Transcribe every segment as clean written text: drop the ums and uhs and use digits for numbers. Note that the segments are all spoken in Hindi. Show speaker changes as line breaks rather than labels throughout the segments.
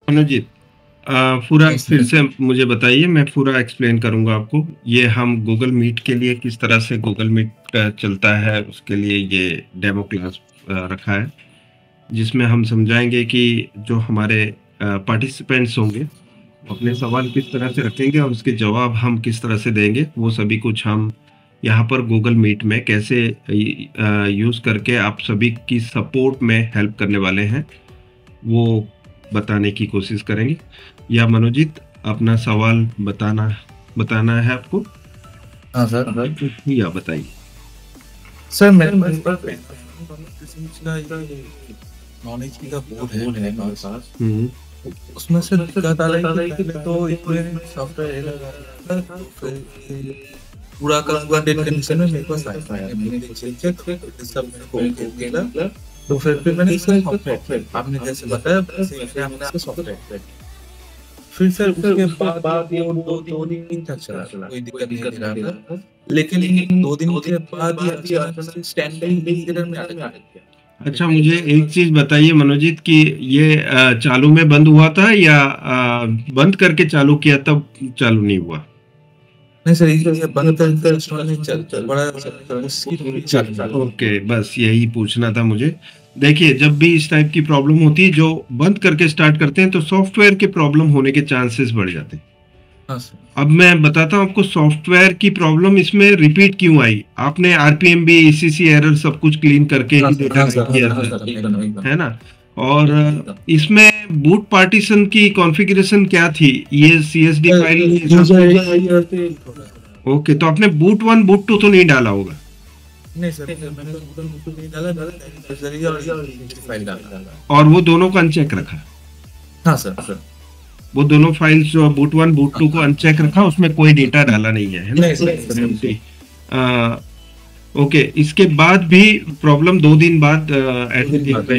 अनुजीत, पूरा फिर से मुझे बताइए, मैं पूरा एक्सप्लेन करूंगा आपको। ये हम गूगल मीट के लिए किस तरह से गूगल मीट चलता है, उसके लिए ये डेमो क्लास रखा है, जिसमें हम समझाएंगे कि जो हमारे पार्टिसिपेंट्स होंगे वो अपने सवाल किस तरह से रखेंगे और उसके जवाब हम किस तरह से देंगे। वो सभी कुछ हम यहाँ पर गूगल मीट में कैसे यूज़ करके आप सभी की सपोर्ट में हेल्प करने वाले हैं, वो बताने की कोशिश करेंगे। या मनोजीत, अपना सवाल बताना बताना है आपको।
हाँ सर।
या बताइए।
सर मेरे पास नॉलेज का बोर्ड है मेरे पास। उसमें से दिक्कत आ रही है कि तो इसमें सॉफ्टवेयर पूरा का पूरा डेट कंडीशन में मेरे पास आया है। मैंने चेक सब को किया तो फिर मैंने इसका सॉफ्टवेयर आपने जैसे बताया वैसे हमने इसका सॉफ्टवेयर फिर सर उसके बाद ये दो दिन तक चला कोई दिक्कत नहीं रहा था, लेकिन 2 दिन के बाद ये अचानक से स्टैंडिंग एरर में आ गया।
अच्छा, मुझे एक चीज बताइए मनोजीत कि ये चालू में बंद हुआ था या बंद करके चालू किया तब चालू नहीं हुआ?
नहीं सर, ये बंद कर इंस्टॉल नहीं चल बड़ा।
ओके, बस यही पूछना था मुझे। देखिए, जब भी इस टाइप की प्रॉब्लम होती है जो बंद करके स्टार्ट करते हैं तो सॉफ्टवेयर के प्रॉब्लम होने के चांसेस बढ़ जाते हैं।
हाँ सर।
अब मैं बताता हूँ आपको सॉफ्टवेयर की प्रॉब्लम इसमें रिपीट क्यों आई। आपने आरपीएम भी ईसीसी एरर सब कुछ क्लीन करके ही डेटा किया था, है ना? और इसमें बूट पार्टीशन की कॉन्फ़िगरेशन क्या थी? ये सीएसडी फाइल। ओके, तो आपने बूट 1 बूट 2 तो नहीं डाला होगा?
नहीं सर, मैंने तो नहीं डाला और फाइल डाला
और वो दोनों को अनचेक रखा?
हाँ सर।
वो दोनों फाइल्स जो बूट 1 बूट 2 को अनचेक रखा, उसमें कोई डेटा डाला नहीं है ना?
नहीं।
ओके, इसके बाद भी प्रॉब्लम 2 दिन बाद एडमिट पे।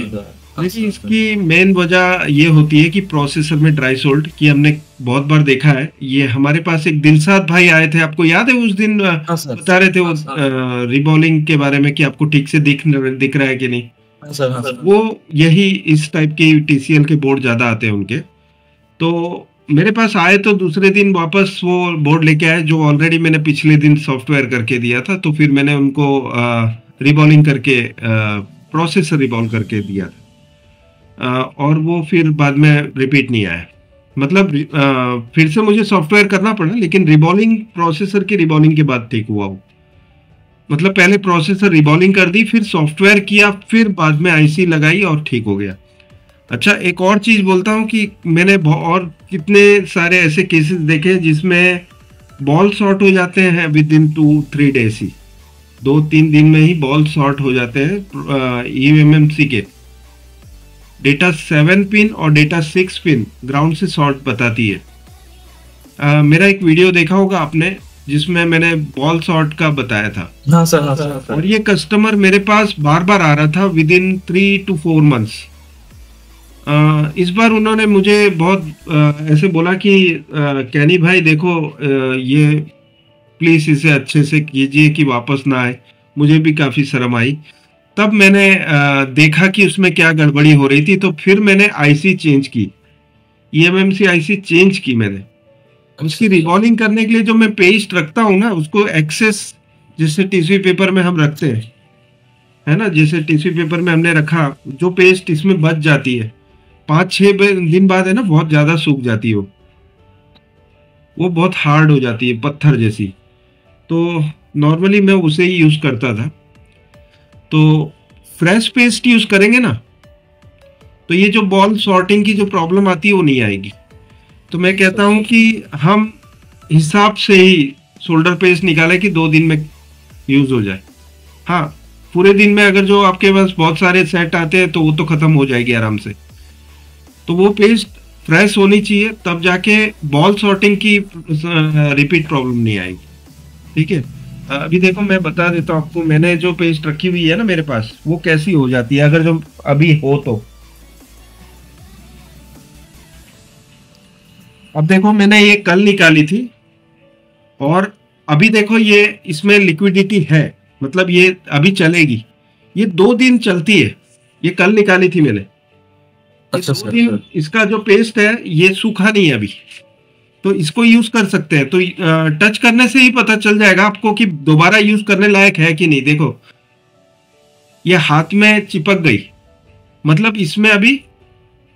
देखिए, इसकी मेन वजह ये होती है कि प्रोसेसर में ड्राई सोल्ट की हमने बहुत बार देखा है। ये हमारे पास एक दिलसाद भाई आए थे, आपको याद है? उस दिन बता रहे थे वो रिबॉलिंग के बारे में कि आपको ठीक से दिख रहा है कि नहीं। वो यही इस टाइप के टीसीएल के बोर्ड ज्यादा आते हैं उनके। तो मेरे पास आए तो दूसरे दिन वापस वो बोर्ड लेके आए जो ऑलरेडी मैंने पिछले दिन सॉफ्टवेयर करके दिया था। तो फिर मैंने उनको रिबॉलिंग करके प्रोसेसर रिबॉल्व करके दिया था, और वो फिर बाद में रिपीट नहीं आया। मतलब फिर से मुझे सॉफ्टवेयर करना पड़ा, लेकिन रिबॉलिंग प्रोसेसर की रिबॉलिंग के बाद ठीक हुआ वो। मतलब पहले प्रोसेसर रिबॉलिंग कर दी, फिर सॉफ्टवेयर किया, फिर बाद में आईसी लगाई और ठीक हो गया। अच्छा, एक और चीज बोलता हूँ कि मैंने और कितने सारे ऐसे केसेस देखे जिसमें बॉल शॉर्ट हो जाते हैं विद इन 2-3 डेज ही। 2-3 दिन में ही बॉल शॉर्ट हो जाते हैं। यूएमएमसी के डेटा 7 पिन और डेटा 6 पिन ग्राउंड से शॉर्ट बताती है। मेरा एक वीडियो देखा होगा आपने जिसमें मैंने बॉल शॉर्ट का बताया था।
हाँ सर।
और ये कस्टमर मेरे पास बार बार आ रहा था विद इन 3 to 4 मंथ्स। इस बार उन्होंने मुझे बहुत ऐसे बोला कि कैनी भाई देखो, ये प्लीज इसे अच्छे से कीजिए कि वापस ना आए। मुझे भी काफी शर्म आई। तब मैंने देखा कि उसमें क्या गड़बड़ी हो रही थी, तो फिर मैंने आईसी चेंज की, ईएमएमसी आईसी चेंज की मैंने। उसकी रिबॉलिंग करने के लिए जो मैं पेस्ट रखता हूँ ना, उसको एक्सेस जैसे टिश्यू पेपर में हम रखते हैं, है ना? जैसे टिश्यू पेपर में हमने रखा, जो पेस्ट इसमें बच जाती है 5-6 दिन बाद, है ना, बहुत ज्यादा सूख जाती है वो बहुत हार्ड हो जाती है, पत्थर जैसी। तो नॉर्मली मैं उसे ही यूज करता था। तो फ्रेश पेस्ट यूज करेंगे ना, तो ये जो बॉल शॉर्टिंग की जो प्रॉब्लम आती है वो नहीं आएगी। तो मैं कहता हूं कि हम हिसाब से ही शोल्डर पेस्ट निकालें कि 2 दिन में यूज हो जाए। हाँ, पूरे दिन में अगर जो आपके पास बहुत सारे सेट आते हैं तो वो तो खत्म हो जाएगी आराम से। तो वो पेस्ट फ्रेश होनी चाहिए, तब जाके बॉल शॉर्टिंग की रिपीट प्रॉब्लम नहीं आएगी। ठीक है, अभी देखो मैं बता देता हूँ आपको, मैंने जो पेस्ट रखी हुई है ना मेरे पास, वो कैसी हो जाती है अगर जो अभी हो तो। अब देखो, मैंने ये कल निकाली थी और अभी देखो ये इसमें लिक्विडिटी है, मतलब ये अभी चलेगी। ये 2 दिन चलती है। ये कल निकाली थी मैंने।
अच्छा
दो दिन इसका जो पेस्ट है ये सूखा नहीं है अभी, तो इसको यूज कर सकते हैं। तो टच करने से ही पता चल जाएगा आपको कि दोबारा यूज करने लायक है कि नहीं। देखो ये हाथ में चिपक गई, मतलब इसमें अभी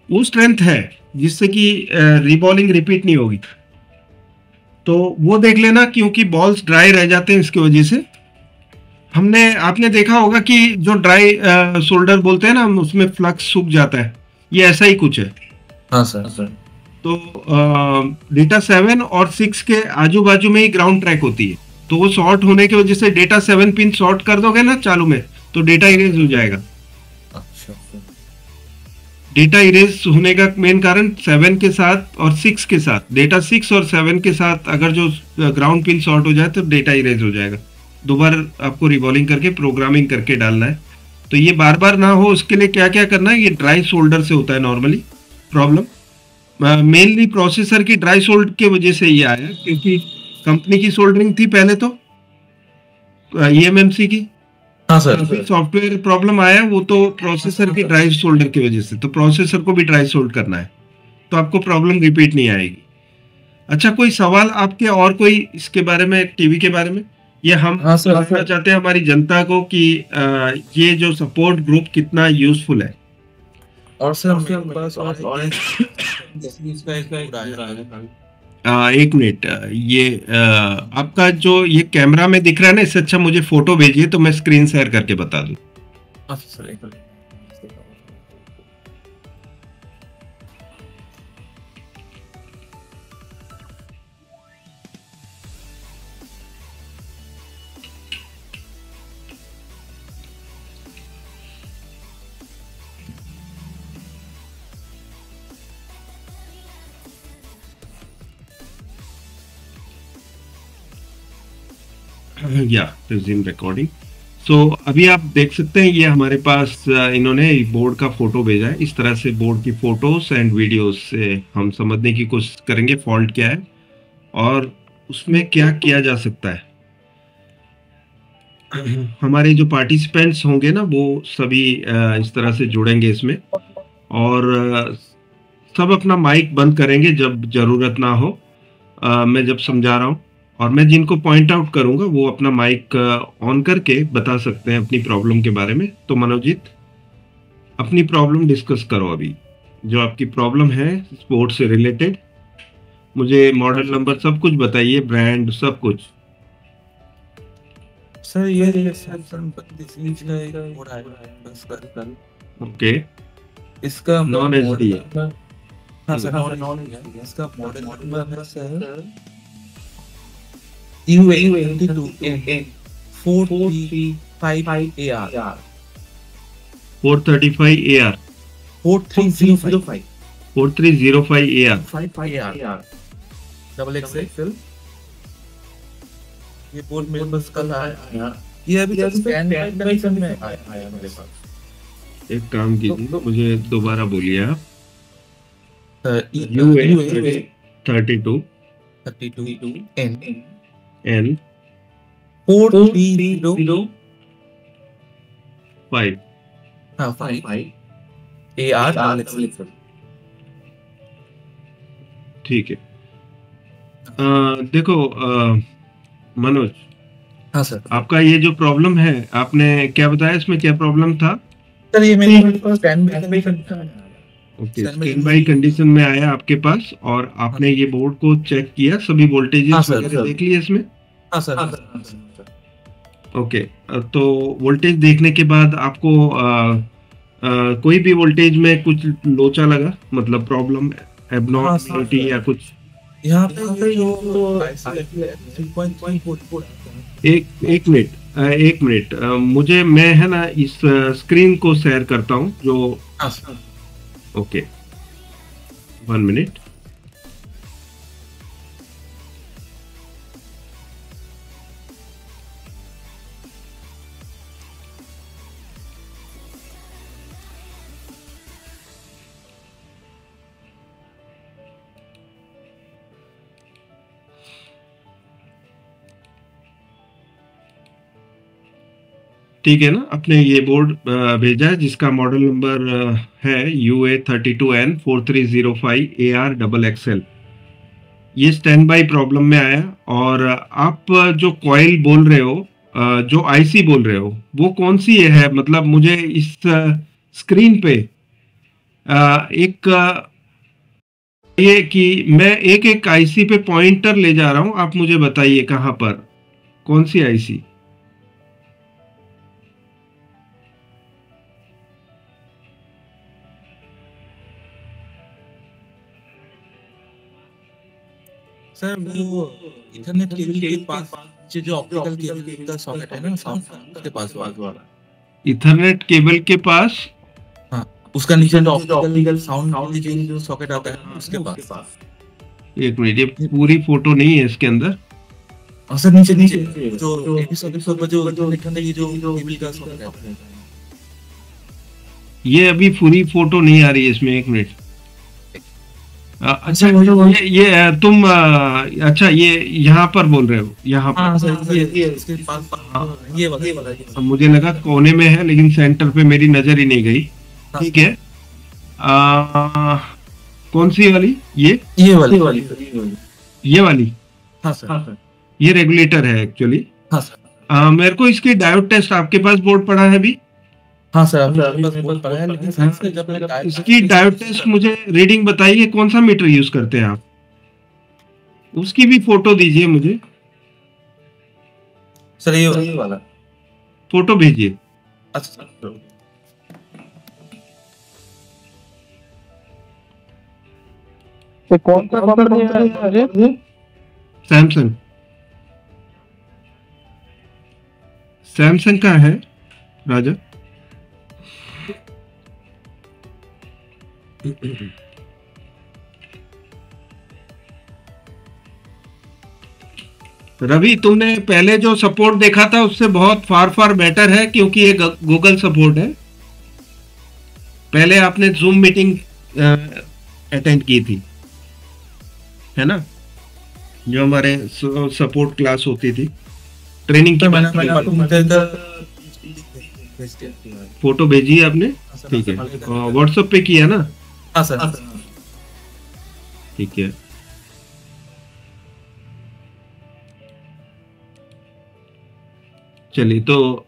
वो स्ट्रेंथ है जिससे कि रीबॉलिंग रिपीट नहीं होगी। तो वो देख लेना, क्योंकि बॉल्स ड्राई रह जाते हैं इसकी वजह से। हमने आपने देखा होगा कि जो ड्राई शोल्डर बोलते हैं ना हम, उसमें फ्लक्स सूख जाता है, ये ऐसा ही कुछ है।
हाँ सर।
तो डेटा 7 और 6 के आजू बाजू में ही ग्राउंड ट्रैक होती है, तो वो शॉर्ट होने की वजह से डेटा 7 पिन शॉर्ट कर दोगे ना चालू में, तो डेटा इरेज हो जाएगा।
अच्छा
डेटा इरेज होने का मेन कारण 7 के साथ और 6 के साथ, डेटा 6 और 7 के साथ अगर जो ग्राउंड पिन शॉर्ट हो जाए तो डेटा इरेज हो जाएगा। दोबारा आपको रिबॉलिंग करके प्रोग्रामिंग करके डालना है। तो ये बार बार ना हो उसके लिए क्या क्या करना है, ये ड्राई शोल्डर से होता है नॉर्मली प्रॉब्लम। मेनली प्रोसेसर की ड्राई सोल्ड की वजह से ये आया, क्योंकि कंपनी की सोल्डरिंग थी पहले तो ईएमएमसी की।
हाँ सर।
फिर सॉफ्टवेयर प्रॉब्लम आया, वो तो प्रोसेसर की ड्राई सोल्डर की वजह से, तो प्रोसेसर को भी ड्राई सोल्ड करना है, तो आपको प्रॉब्लम रिपीट नहीं आएगी। अच्छा, कोई सवाल आपके और कोई इसके बारे में, टीवी के बारे में? ये हम
हाँ सर।
बताना चाहते हैं हमारी जनता को कि ये जो सपोर्ट ग्रुप कितना यूजफुल है।
और सर मेरे पास और इसका एक पूरा है।
एक मिनट, ये आपका जो ये कैमरा में दिख रहा है ना, इससे अच्छा मुझे फोटो भेजिए तो मैं स्क्रीन शेयर करके बता दूं।
अच्छा सर एक
या रिज्यूम रिकॉर्डिंग। सो अभी आप देख सकते हैं ये हमारे पास इन्होंने बोर्ड का फोटो भेजा है। इस तरह से बोर्ड की फोटोज एंड वीडियोस से हम समझने की कोशिश करेंगे फॉल्ट क्या है और उसमें क्या किया जा सकता है। हमारे जो पार्टिसिपेंट्स होंगे ना वो सभी इस तरह से जुड़ेंगे इसमें, और सब अपना माइक बंद करेंगे जब जरूरत ना हो। मैं जब समझा रहा हूँ और मैं जिनको पॉइंट आउट करूंगा वो अपना माइक ऑन करके बता सकते हैं अपनी प्रॉब्लम के बारे में। तो मनोजीत, अपनी प्रॉब्लम डिस्कस करो अभी, जो आपकी प्रॉब्लम है स्पोर्ट्स से रिलेटेड। मुझे मॉडल नंबर सब कुछ बताइए, ब्रांड सब कुछ।
सर ये सैमसंग 32 इंच का एक बोर्ड है बस कर
ओके,
इसका
नॉन एच डी है।
हाँ सर नॉन है। इसका मॉडल नंबर है sir UA22 435AR
435AR
4305
4305AR।
Double XL. ये बोर्ड मेरे पास कल आया। ये अभी जस्ट स्कैन कंडीशन में आया मेरे पास।
एक काम कीजिए, मुझे दोबारा बोलिए आप।
UA
32
N
N
430
5।
हाँ 5 AR डबल एक्सएल।
ठीक है। देखो मनोज,
हाँ सर।
आपका ये जो प्रॉब्लम है, आपने क्या बताया इसमें क्या प्रॉब्लम था?
सर ये मेरे पास scan condition
okay, stand by condition में आया आपके पास और आपने ये बोर्ड को चेक किया, सभी
हाँ
वोल्टेजेस
सर,
वगैरह देख लिए इसमें?
हाँ सर।
ओके, तो वोल्टेज देखने के बाद आपको कोई भी वोल्टेज में कुछ लोचा लगा, मतलब प्रॉब्लम एबनॉर्मलिटी या कुछ?
यहाँ पे जो 3.344
एक मिनट, एक मिनट, मैं है ना इस स्क्रीन को शेयर करता हूँ जो।
हाँ सर।
Okay, 1 minute. ठीक है ना, आपने ये बोर्ड भेजा है जिसका मॉडल नंबर है UA32N4305 AR XXL। ये स्टैंड बाई प्रॉब्लम में आया। और आप जो कॉइल बोल रहे हो, जो आईसी बोल रहे हो, वो कौन सी है? मतलब मुझे इस स्क्रीन पे एक ये कि मैं एक एक आईसी पे पॉइंटर ले जा रहा हूं, आप मुझे बताइए कहां पर कौन सी आईसी।
सर वो इथरनेट केबल के पास जो ऑप्टिकल केबल का सॉकेट है ना साउंड उसके पास वाला।
इथरनेट केबल के पास?
हाँ, उसका नीचे जो ऑप्टिकल साउंड के जो सॉकेट आता है उसके पास।
एक मिनट, ये पूरी फोटो नहीं है इसके अंदर।
और सर नीचे नीचे जो एपिसोड पर जो इथरनेट की जो केबल का सॉकेट है।
ये अभी पूरी फोटो नहीं आ रही है इसमें, एक मिनट। अच्छा, ये तुम अच्छा ये यहाँ पर बोल रहे हो, यहाँ पर?
हाँ सर, ये इसके पास ये वाला
अब मुझे लगा कोने में है, लेकिन सेंटर पे मेरी नजर ही नहीं गई। ठीक है, कौन सी वाली? ये वाली।
हाँ सर,
ये रेगुलेटर है एक्चुअली।
हाँ सर।
मेरे को इसकी डायोड टेस्ट आपके पास बोर्ड पड़ा है अभी?
हाँ सर, आपके पास बोल पड़ा है, लेकिन साइंस के जब मैं
इसकी डायोड टेस्ट मुझे रीडिंग बताइए, कौन सा मीटर यूज करते हैं आप? उसकी भी फोटो दीजिए मुझे।
सर ये वाला
फोटो भेजिए।
अच्छा
तो कौन सा कंपनी है?
सैमसंग। सैमसंग का है राजा। रवि, तुमने पहले जो सपोर्ट देखा था उससे बहुत फार बेटर है, क्योंकि ये गूगल सपोर्ट है। पहले आपने जूम मीटिंग अटेंड की थी, है ना, जो हमारे सपोर्ट क्लास होती थी, ट्रेनिंग की। फोटो भेजी है आपने? ठीक है, व्हाट्सएप पे किया ना?
हाँ सर,
ठीक है। चलिए, तो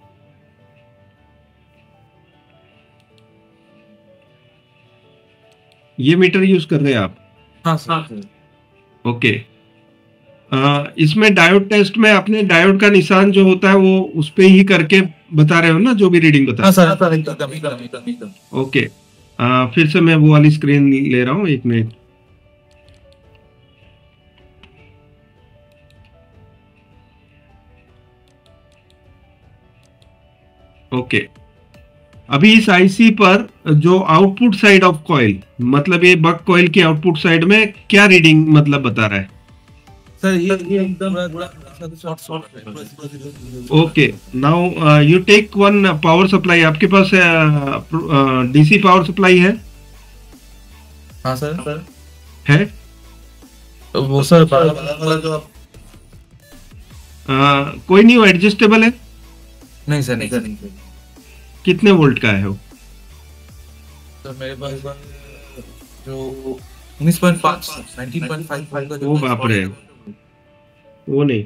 ये मीटर यूज कर रहे हैं आप?
हाँ सर।
ओके। इसमें डायोड टेस्ट में आपने डायोड का निशान जो होता है वो उस पे ही करके बता रहे हो ना, जो भी रीडिंग बता?
हाँ सर, एकदम।
ओके, फिर से मैं वो वाली स्क्रीन ले रहा हूँ, एक मिनट। ओके, अभी इस आईसी पर जो आउटपुट साइड ऑफ कॉइल, मतलब ये बक कॉइल की आउटपुट साइड में क्या रीडिंग मतलब बता रहा है?
सर ये एकदम short.
Okay, now you take one power supply. आपके पास डीसी पावर सप्लाई है?
हाँ सर
है।
तो वो सर वाला जो आप
कोई नहीं, वो एडजस्टेबल है?
नहीं सर, नहीं।
कितने वोल्ट का है वो?
सर मेरे पास जो 19.5 19.5 वोल्ट का
वो बाप रे, वो नहीं।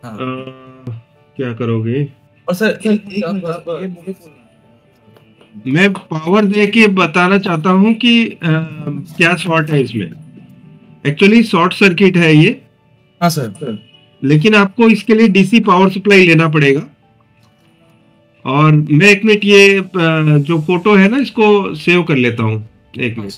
हाँ।
क्या करोगे?
और सर
मैं पावर दे के बताना चाहता हूँ कि क्या शॉर्ट है इसमें। एक्चुअली शॉर्ट सर्किट है ये।
हाँ सर,
लेकिन आपको इसके लिए डीसी पावर सप्लाई लेना पड़ेगा। और मैं एक मिनट ये जो फोटो है ना, इसको सेव कर लेता हूँ, एक मिनट।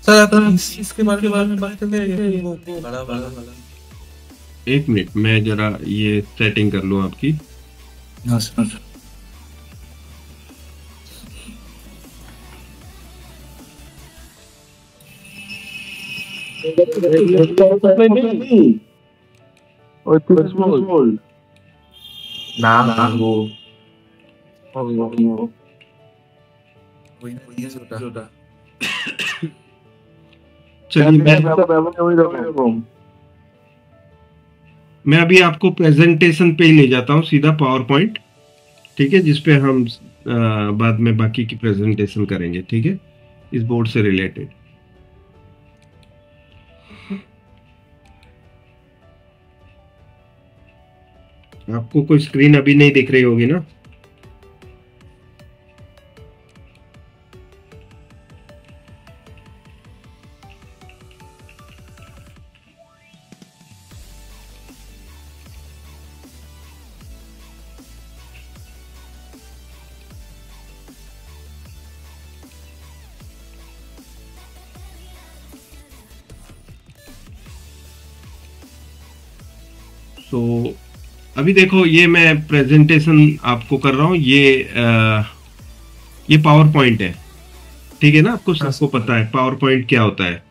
सर आप इसके बारे में बात करते हैं, वो बड़ा वाला।
एक मिनट, मैं जरा ये सेटिंग कर लूँ आपकी।
हाँ सर।
सप्लाई नहीं और 30 वोल्ट
नाम वो
वो
वही ना छोटा।
चलिए
मैं
मैं अभी आपको प्रेजेंटेशन पे ही ले जाता हूँ सीधा पावर पॉइंट, ठीक है, जिसपे हम बाद में बाकी की प्रेजेंटेशन करेंगे, ठीक है, इस बोर्ड से रिलेटेड। आपको कोई स्क्रीन अभी नहीं दिख रही होगी ना? तो अभी देखो, ये मैं प्रेजेंटेशन आपको कर रहा हूँ, ये पावर पॉइंट है, ठीक है ना? आपको सबको पता है पावर पॉइंट क्या होता है।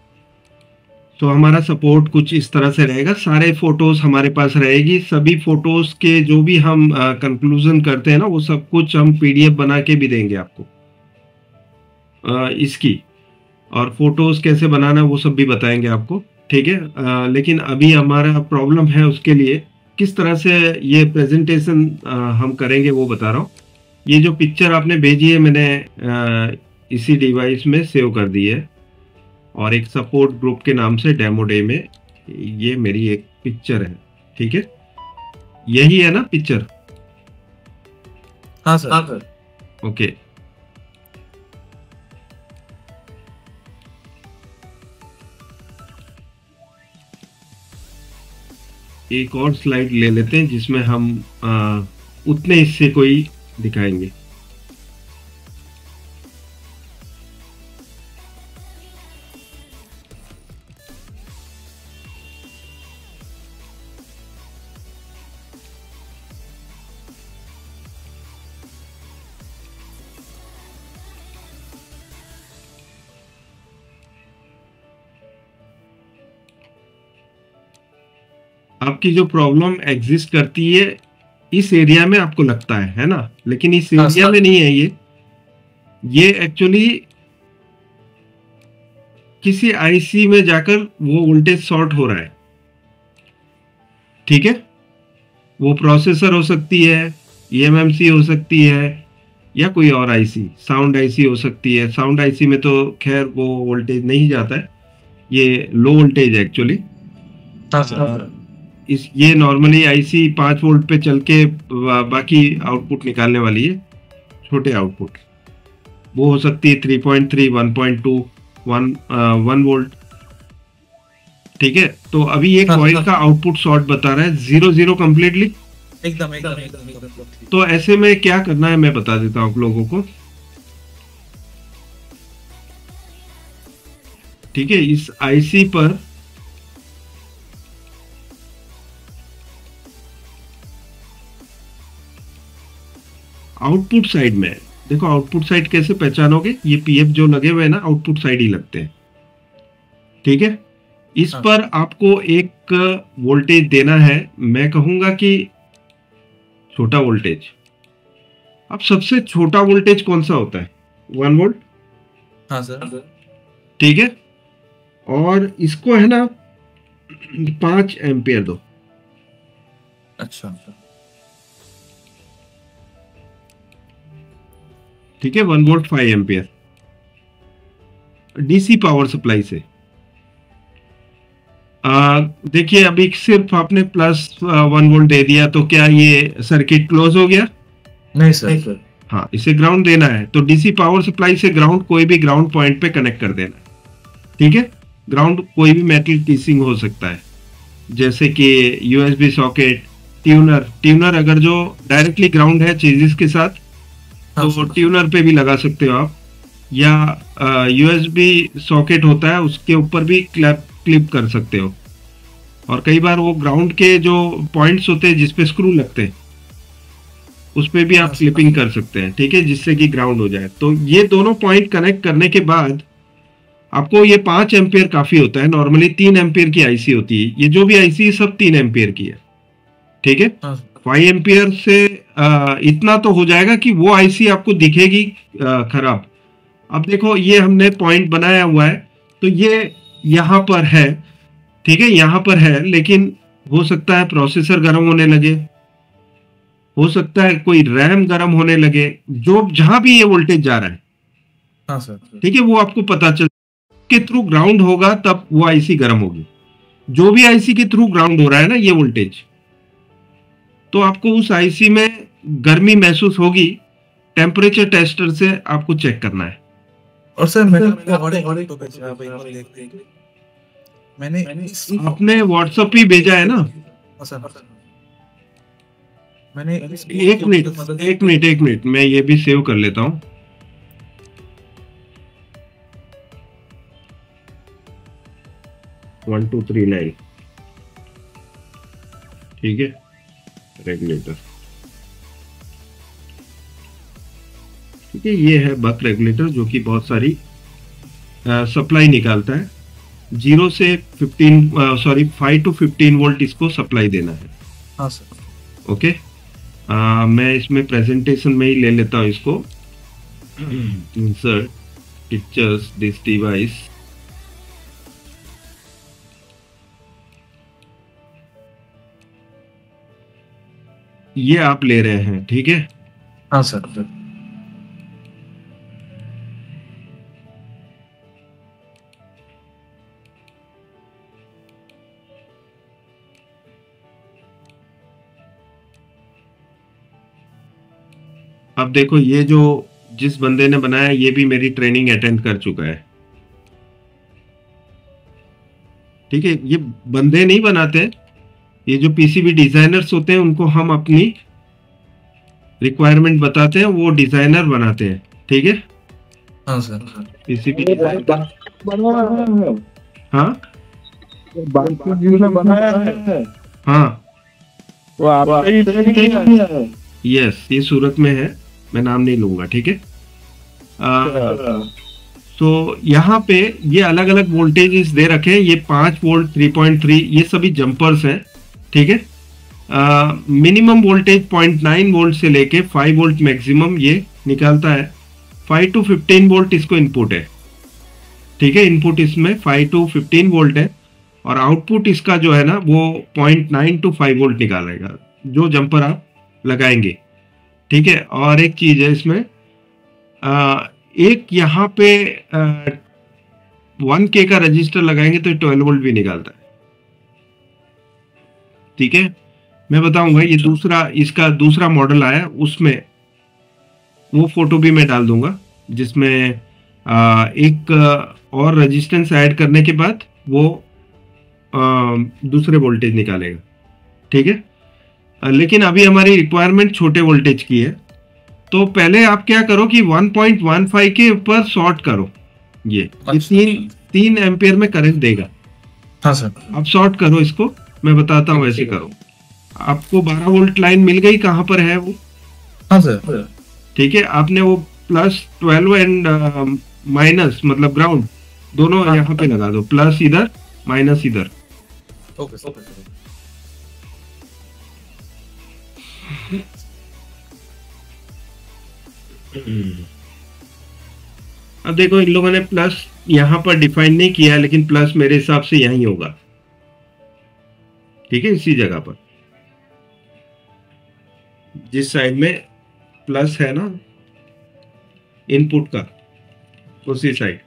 तो हमारा सपोर्ट कुछ इस तरह से रहेगा, सारे फोटोज हमारे पास रहेगी, सभी फोटोज के जो भी हम कंक्लूजन करते हैं ना, वो सब कुछ हम पीडीएफ बना के भी देंगे आपको इसकी, और फोटोज कैसे बनाना वो सब भी बताएंगे आपको, ठीक है। लेकिन अभी हमारा प्रॉब्लम है, उसके लिए किस तरह से ये प्रेजेंटेशन हम करेंगे वो बता रहा हूँ। ये जो पिक्चर आपने भेजी है, मैंने इसी डिवाइस में सेव कर दी है, और एक सपोर्ट ग्रुप के नाम से डेमो डे में ये मेरी एक पिक्चर है, ठीक है, यही है ना पिक्चर?
हाँ सर।
ओके, एक और स्लाइड ले लेते हैं जिसमें हम उतने हिस्से को ही दिखाएंगे। आपकी जो प्रॉब्लम एग्जिस्ट करती है इस एरिया में, आपको लगता है ना, लेकिन इस एरिया में नहीं है ये एक्चुअली किसी आईसी में जाकर वो वोल्टेज शॉर्ट हो रहा है, ठीक है। वो प्रोसेसर हो सकती है, ईएमएमसी हो सकती है, या कोई और आईसी, साउंड आईसी हो सकती है। साउंड आईसी में तो खैर वो वोल्टेज नहीं जाता है, ये लो वोल्टेज है एक्चुअली। ये नॉर्मली आईसी 5 वोल्ट पे चल के बाकी आउटपुट निकालने वाली है, छोटे आउटपुट। वो हो सकती है 3.3, 1.2, 1 वोल्ट, ठीक है। तो अभी ये कॉइल का आउटपुट शॉर्ट बता रहा है 0 कंप्लीटली,
एकदम।
तो ऐसे में क्या करना है मैं बता देता हूँ आप लोगों को, ठीक है। इस आईसी पर आउटपुट साइड में देखो, आउटपुट साइड कैसे पहचानोगे? ये पीएफ जो लगे हुए हैं ना, आउटपुट साइड ही लगते हैं, ठीक है। इस पर आपको एक वोल्टेज देना है, मैं कहूंगा कि छोटा वोल्टेज। अब सबसे छोटा वोल्टेज कौन सा होता है? 1 वोल्ट।
हाँ सर।
ठीक है, और इसको है ना 5 एम्पियर दो।
अच्छा,
ठीक है, 1 volt 5 ampere DC power supply से। देखिए अभी सिर्फ आपने +1 वोल्ट दे दिया, तो क्या ये सर्किट क्लोज हो गया?
नहीं सर।
हाँ, इसे ग्राउंड देना है, तो डीसी पावर सप्लाई से ग्राउंड, कोई भी ग्राउंड पॉइंट पे कनेक्ट कर देना, ठीक है। ग्राउंड कोई भी मेटल टीसिंग हो सकता है, जैसे कि यूएसबी सॉकेट, ट्यूनर अगर जो डायरेक्टली ग्राउंड है चीजेस के साथ, तो ट्यूनर पे भी लगा सकते हो आप, या यूएसबी सॉकेट होता है उसके ऊपर भी क्लिप कर सकते हो। और कई बार वो ग्राउंड के जो पॉइंट्स होते हैं जिसपे स्क्रू लगते हैं, उस पे भी आप क्लिपिंग कर सकते हैं, ठीक है, जिससे कि ग्राउंड हो जाए। तो ये दोनों पॉइंट कनेक्ट करने के बाद आपको ये 5 एम्पियर काफी होता है। नॉर्मली 3 एम्पियर की आईसी होती है, ये जो भी आईसी है सब 3 एम्पियर की है, ठीक है। 5 एम्पियर से इतना तो हो जाएगा कि वो आईसी आपको दिखेगी खराब। अब देखो ये हमने पॉइंट बनाया हुआ है, तो ये यहाँ पर है, ठीक है, यहाँ पर है, लेकिन हो सकता है प्रोसेसर गर्म होने लगे, हो सकता है कोई रैम गर्म होने लगे, जो जहां भी ये वोल्टेज जा रहा है,
हाँ सर,
ठीक है, वो आपको पता चल के थ्रू ग्राउंड होगा तब वो आईसी गर्म होगी। जो भी आईसी के थ्रू ग्राउंड हो रहा है ना ये वोल्टेज, तो आपको उस आईसी में गर्मी महसूस होगी। टेम्परेचर टेस्टर से आपको चेक करना है।
और सर मैंने
आपने व्हाट्सएप पे भेजा है ना?
मैंने
एक मिनट मैं ये भी सेव कर लेता हूँ। वन टू थ्री नाइन, ठीक है, रेगुलेटर, ठीक है, ये है बक रेगुलेटर जो कि बहुत सारी सप्लाई निकालता है। 0 से 5 to 15 वोल्ट इसको सप्लाई देना है।
हाँ सर,
ओके, मैं इसमें प्रेजेंटेशन में ही ले लेता हूँ इसको। इंसर्ट पिक्चर्स दिस डिवाइस, ये आप ले रहे हैं, ठीक है।
हाँ सर,
अब देखो ये जो जिस बंदे ने बनाया ये भी मेरी ट्रेनिंग अटेंड कर चुका है, ठीक है। ये बंदे नहीं बनाते, ये जो पीसीबी डिजाइनर्स होते हैं उनको हम अपनी रिक्वायरमेंट बताते हैं, वो डिजाइनर बनाते हैं, ठीक है।
हाँ सर,
पीसीबी हाँ
बनाया है,
हाँ,
वो आपका ही ट्रेनिंग है।
यस, ये सूरत में है, मैं नाम नहीं लूंगा, ठीक है। तो यहाँ पे ये अलग अलग वोल्टेजेस दे रखे हैं। ये 5 वोल्ट, 3.3, ये सभी जंपर्स हैं, ठीक है। मिनिमम वोल्टेज 0.9 वोल्ट से लेके 5 वोल्ट मैक्सिमम ये निकालता है। 5 to 15 वोल्ट इसको इनपुट है, ठीक है। इनपुट इसमें 5 to 15 वोल्ट है और आउटपुट इसका जो है ना वो 0.9 to 5 वोल्ट निकालेगा, जो जंपर आप लगाएंगे, ठीक है। और एक चीज है इसमें, एक यहाँ पे 1K का रजिस्टर लगाएंगे तो 12 वोल्ट भी निकालता है, ठीक है। मैं बताऊंगा, ये इसका दूसरा मॉडल आया, उसमें वो फोटो भी मैं डाल दूंगा, जिसमें एक और रेजिस्टेंस ऐड करने के बाद वो दूसरे वोल्टेज निकालेगा, ठीक है। लेकिन अभी हमारी रिक्वायरमेंट छोटे वोल्टेज की है, तो पहले आप क्या करो कि 1.15 के ऊपर शॉर्ट करो। ये 3 एम्पियर में करंट देगा।
हाँ सर,
आप शॉर्ट करो इसको, मैं बताता हूँ वैसे करो। आपको 12 वोल्ट लाइन मिल गई, कहाँ पर है वो?
हाँ सर,
ठीक है, आपने वो +12 एंड माइनस मतलब ग्राउंड दोनों यहाँ पे लगा दो, प्लस इधर माइनस इधर।
Okay sir.
अब देखो इन लोगों ने प्लस यहाँ पर डिफाइन नहीं किया, लेकिन प्लस मेरे हिसाब से यहीं होगा, ठीक है, इसी जगह पर जिस साइड में प्लस है ना इनपुट का, उसी साइड।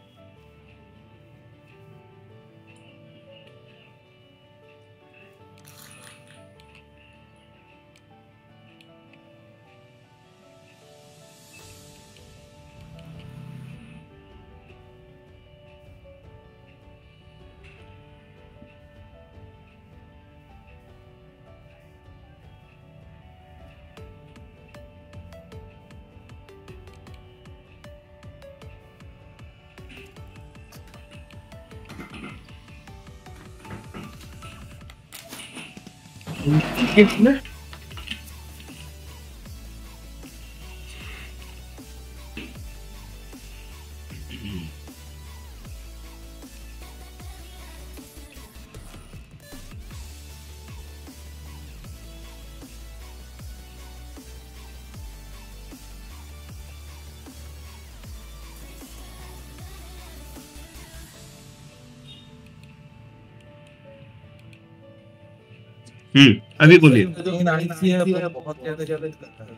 अभी बोलिए।
मेन आईसी है वो बहुत ज्यादा करता है।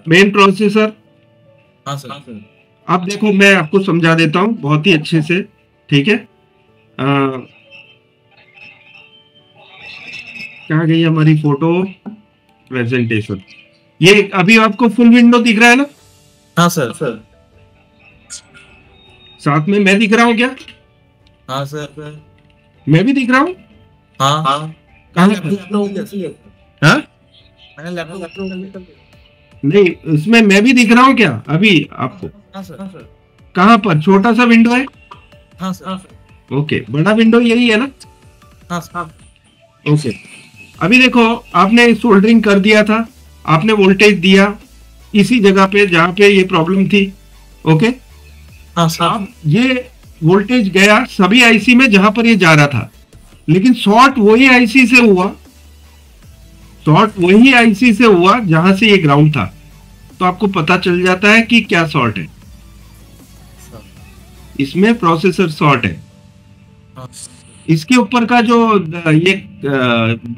मेन प्रोसेसर,
हाँ सर।
अब देखो मैं आपको समझा देता हूँ बहुत ही अच्छे से, ठीक है। कहाँ गई हमारी फोटो प्रेजेंटेशन? ये अभी आपको फुल विंडो दिख रहा है ना?
हाँ सर।
साथ में मैं दिख रहा हूँ क्या?
हाँ सर।
मैं भी दिख रहा हूँ।
हाँ
कहाँ? हाँ?
मैंने लैपटॉप
नहीं, इसमें मैं भी दिख रहा हूँ क्या अभी आपको?
हाँ सर।
कहाँ पर छोटा सा विंडो है?
हाँ सर।
ओके, बड़ा विंडो यही है ना?
हाँ सर।
ओके, अभी देखो आपने सोल्डरिंग कर दिया था, आपने वोल्टेज दिया इसी जगह पे जहाँ पे ये प्रॉब्लम थी। ओके,
हाँ सर।
अब ये वोल्टेज गया सभी आईसी में जहां पर ये जा रहा था, लेकिन शॉर्ट वही आईसी से हुआ, शॉर्ट वही आईसी से हुआ जहां से ये ग्राउंड था। तो आपको पता चल जाता है कि क्या शॉर्ट है, इसमें प्रोसेसर शॉर्ट है। इसके ऊपर का जो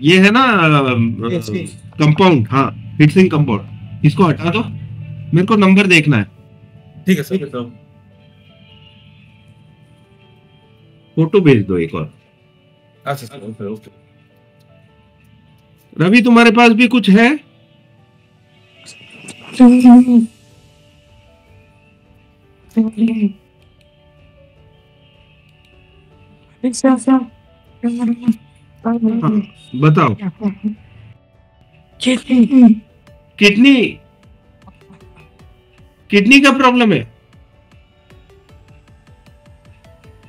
ये है ना कंपाउंड, हाँ हीटसिंक कंपाउंड, इसको हटा दो, मेरे को नंबर देखना है।
ठीक है सर।
फोटो भेज दो एक और।
अच्छा सर। ओके।
रवि तुम्हारे पास भी कुछ है? हाँ, बताओ। किडनी, किडनी का प्रॉब्लम है?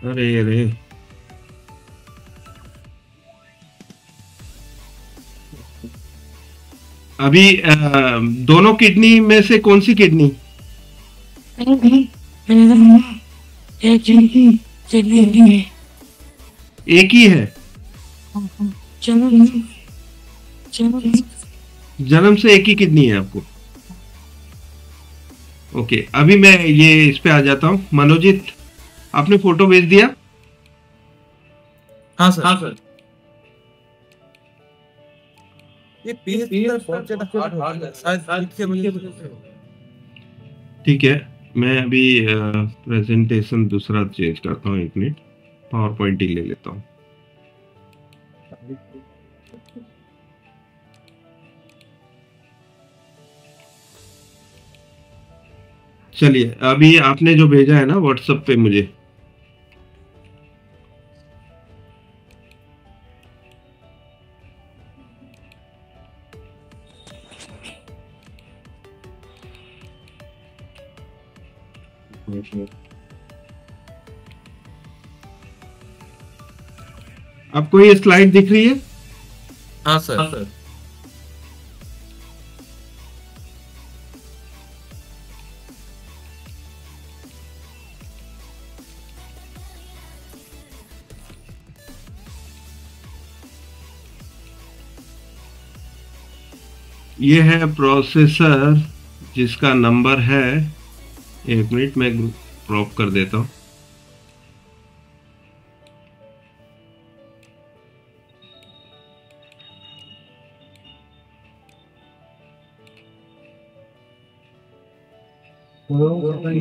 अरे अरे, अभी दोनों किडनी में से कौन सी किडनी? एक ही है? जन्म से एक ही किडनी है आपको? ओके, अभी मैं ये इस पे आ जाता हूँ। मनोजित, आपने फोटो भेज दिया?
हाँ सर। ये पेज बहुत ज्यादा हार्ड है शायद इसके वजह से।
ठीक है, मैं अभी प्रेजेंटेशन दूसरा चेंज करता हूँ, एक मिनट, पावर पॉइंट ही ले लेता हूँ। चलिए, अभी आपने जो भेजा है ना व्हाट्सएप पे मुझे, आपको ये स्लाइड दिख रही है?
हाँ सर।
ये है प्रोसेसर जिसका नंबर है, एक मिनट मैं क्रॉप कर देता हूँ।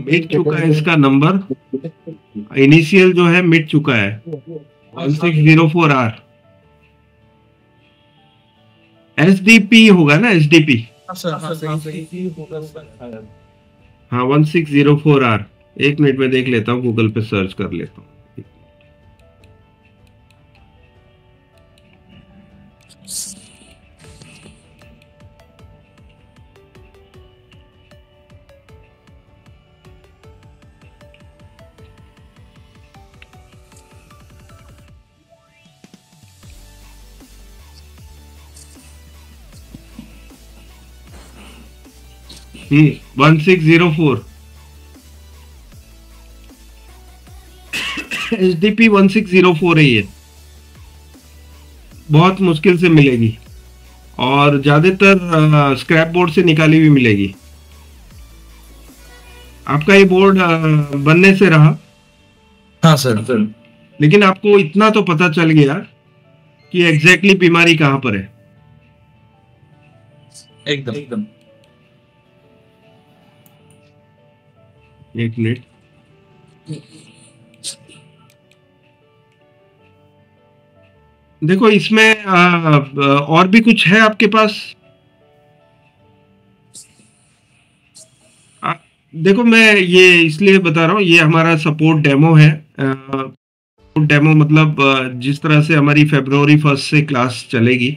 मिट चुका है इसका नंबर, इनिशियल जो है मिट चुका है 1604R। एसडीपी होगा ना, एसडीपी। हाँ 1604R। एक मिनट में देख लेता हूँ, गूगल पे सर्च कर लेता हूँ। हम्म, 1604 एचडीपी 1604 है ये। बहुत मुश्किल से मिलेगी और ज्यादातर स्क्रैप बोर्ड से निकाली हुई मिलेगी। आपका ये बोर्ड बनने से रहा।
हाँ सर।
लेकिन आपको इतना तो पता चल गया कि एग्जैक्टली बीमारी कहाँ पर है।
एकदम एकदम।
एक मिनट। देखो इसमें और भी कुछ है आपके पास? आ, देखो मैं ये इसलिए बता रहा हूँ, ये हमारा सपोर्ट डेमो है। डेमो मतलब जिस तरह से हमारी February 1 से क्लास चलेगी,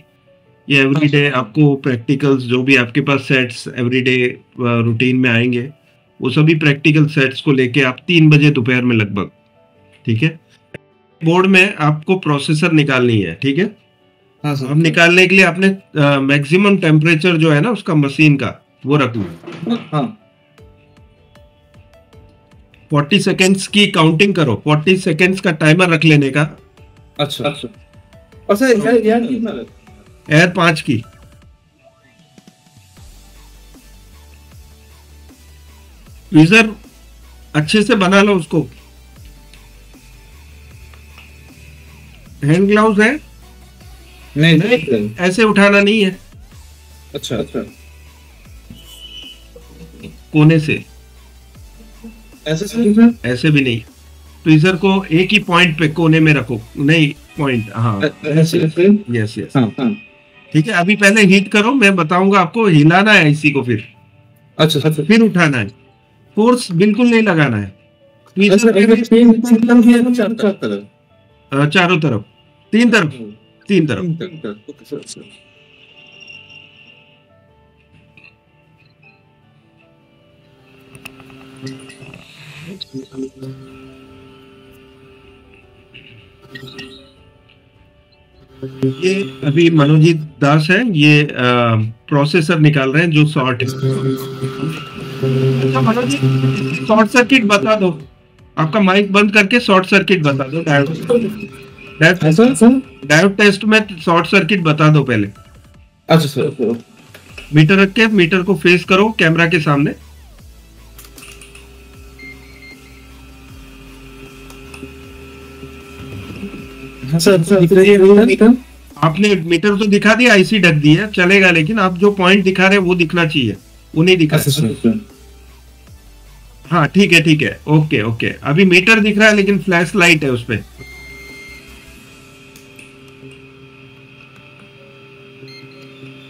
ये एवरीडे आपको प्रैक्टिकल्स जो भी आपके पास सेट्स एवरीडे रूटीन में आएंगे, वो सभी प्रैक्टिकल सेट्स को लेके आप 3 बजे दोपहर में लगभग, ठीक है, बोर्ड में आपको प्रोसेसर निकालनी है, ठीक है।
हाँ सर।
अब निकालने के लिए आपने मैक्सिमम टेम्परेचर जो है ना उसका मशीन का, वो रखना।
हाँ
40 सेकेंड्स की काउंटिंग करो, 40 सेकेंड्स का टाइमर रख लेने का।
अच्छा अच्छा। और सर यार कितना
एयर 5 की। ट्वीजर अच्छे से बना लो उसको। हैंड ग्लव्स है?
नहीं
ऐसे उठाना नहीं है,
अच्छा अच्छा।
कोने से,
ऐसे सर?
ऐसे भी नहीं। ट्वीजर को एक ही पॉइंट पे कोने में रखो, नहीं पॉइंट, हाँ
ऐसे
यस यस,
हाँ हाँ।
ठीक है। अभी पहले हीट करो, मैं बताऊंगा आपको, हिलाना है इसी को,
अच्छा अच्छा।
फिर उठाना है, फोर्स बिल्कुल नहीं लगाना है।
अच्छा
चारों तरफ, तीन तरफ, तीन तरफ।
Okay sir.
ये अभी मनोजीत दास है, ये प्रोसेसर निकाल रहे हैं जो शॉर्ट है। अच्छा मनोजीत, शॉर्ट सर्किट बता दो, आपका माइक बंद करके शॉर्ट सर्किट बता दो। डायोड टेस्ट में शॉर्ट सर्किट बता दो पहले।
अच्छा सर।
मीटर रख के मीटर को फेस करो कैमरा के सामने।
हाँ सर दिख रही है मीटर।
आपने मीटर तो दिखा दिया, आईसी ढक दी है, चलेगा, लेकिन आप जो पॉइंट दिखा रहे हैं वो दिखना चाहिए, वो नहीं दिखा। हाँ ठीक है ठीक है, ओके ओके। अभी मीटर दिख रहा है लेकिन फ्लैश लाइट है उस पे।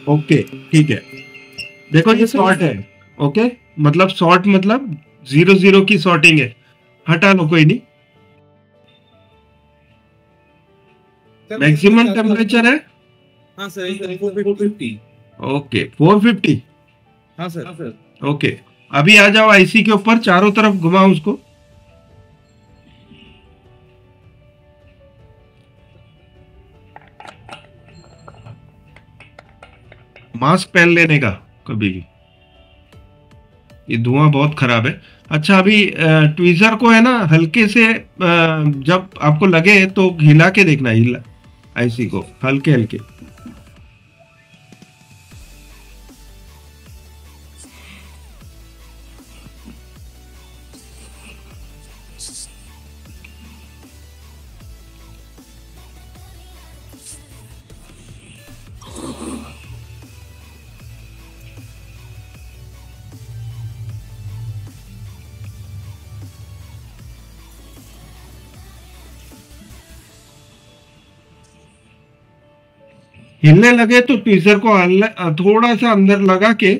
ओके ठीक है, देखो ये शॉर्ट है, ओके, मतलब शॉर्ट मतलब 0 0 की शॉर्टिंग है, हटा लो कोई नहीं। मैक्सिमम टेम्परेचर है?
हाँ सर 450।
ओके 450।
हाँ सर।
ओके अभी आ जाओ आईसी के ऊपर, चारों तरफ घुमाओ उसको। मास्क पहन लेने का कभी भी, ये धुआं बहुत खराब है। अच्छा अभी ट्वीजर को है ना हल्के से जब आपको लगे तो हिला के देखना, हिला आईसी को हल्के हल्के। हिलने लगे तो ट्वीजर को थोड़ा सा अंदर लगा के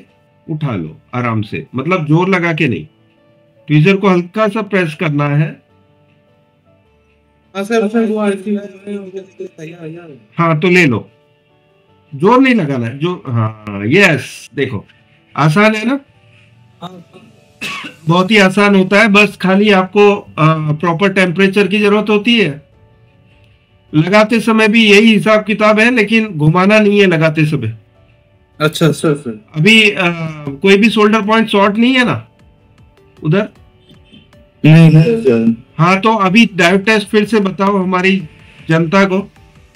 उठा लो आराम से, मतलब जोर लगा के नहीं, ट्वीजर को हल्का सा प्रेस करना है। हाँ तो ले लो, जोर नहीं लगाना है, जो हाँ यस, देखो आसान है ना, बहुत ही आसान होता है। बस खाली आपको प्रॉपर टेम्परेचर की जरूरत होती है। लगाते समय भी यही हिसाब किताब है, लेकिन घुमाना नहीं है लगाते समय।
अच्छा सर।
अभी कोई भी शोल्डर पॉइंट शॉर्ट नहीं है ना उधर?
नहीं।
हाँ तो अभी डायोड टेस्ट फिर से बताओ हमारी जनता को,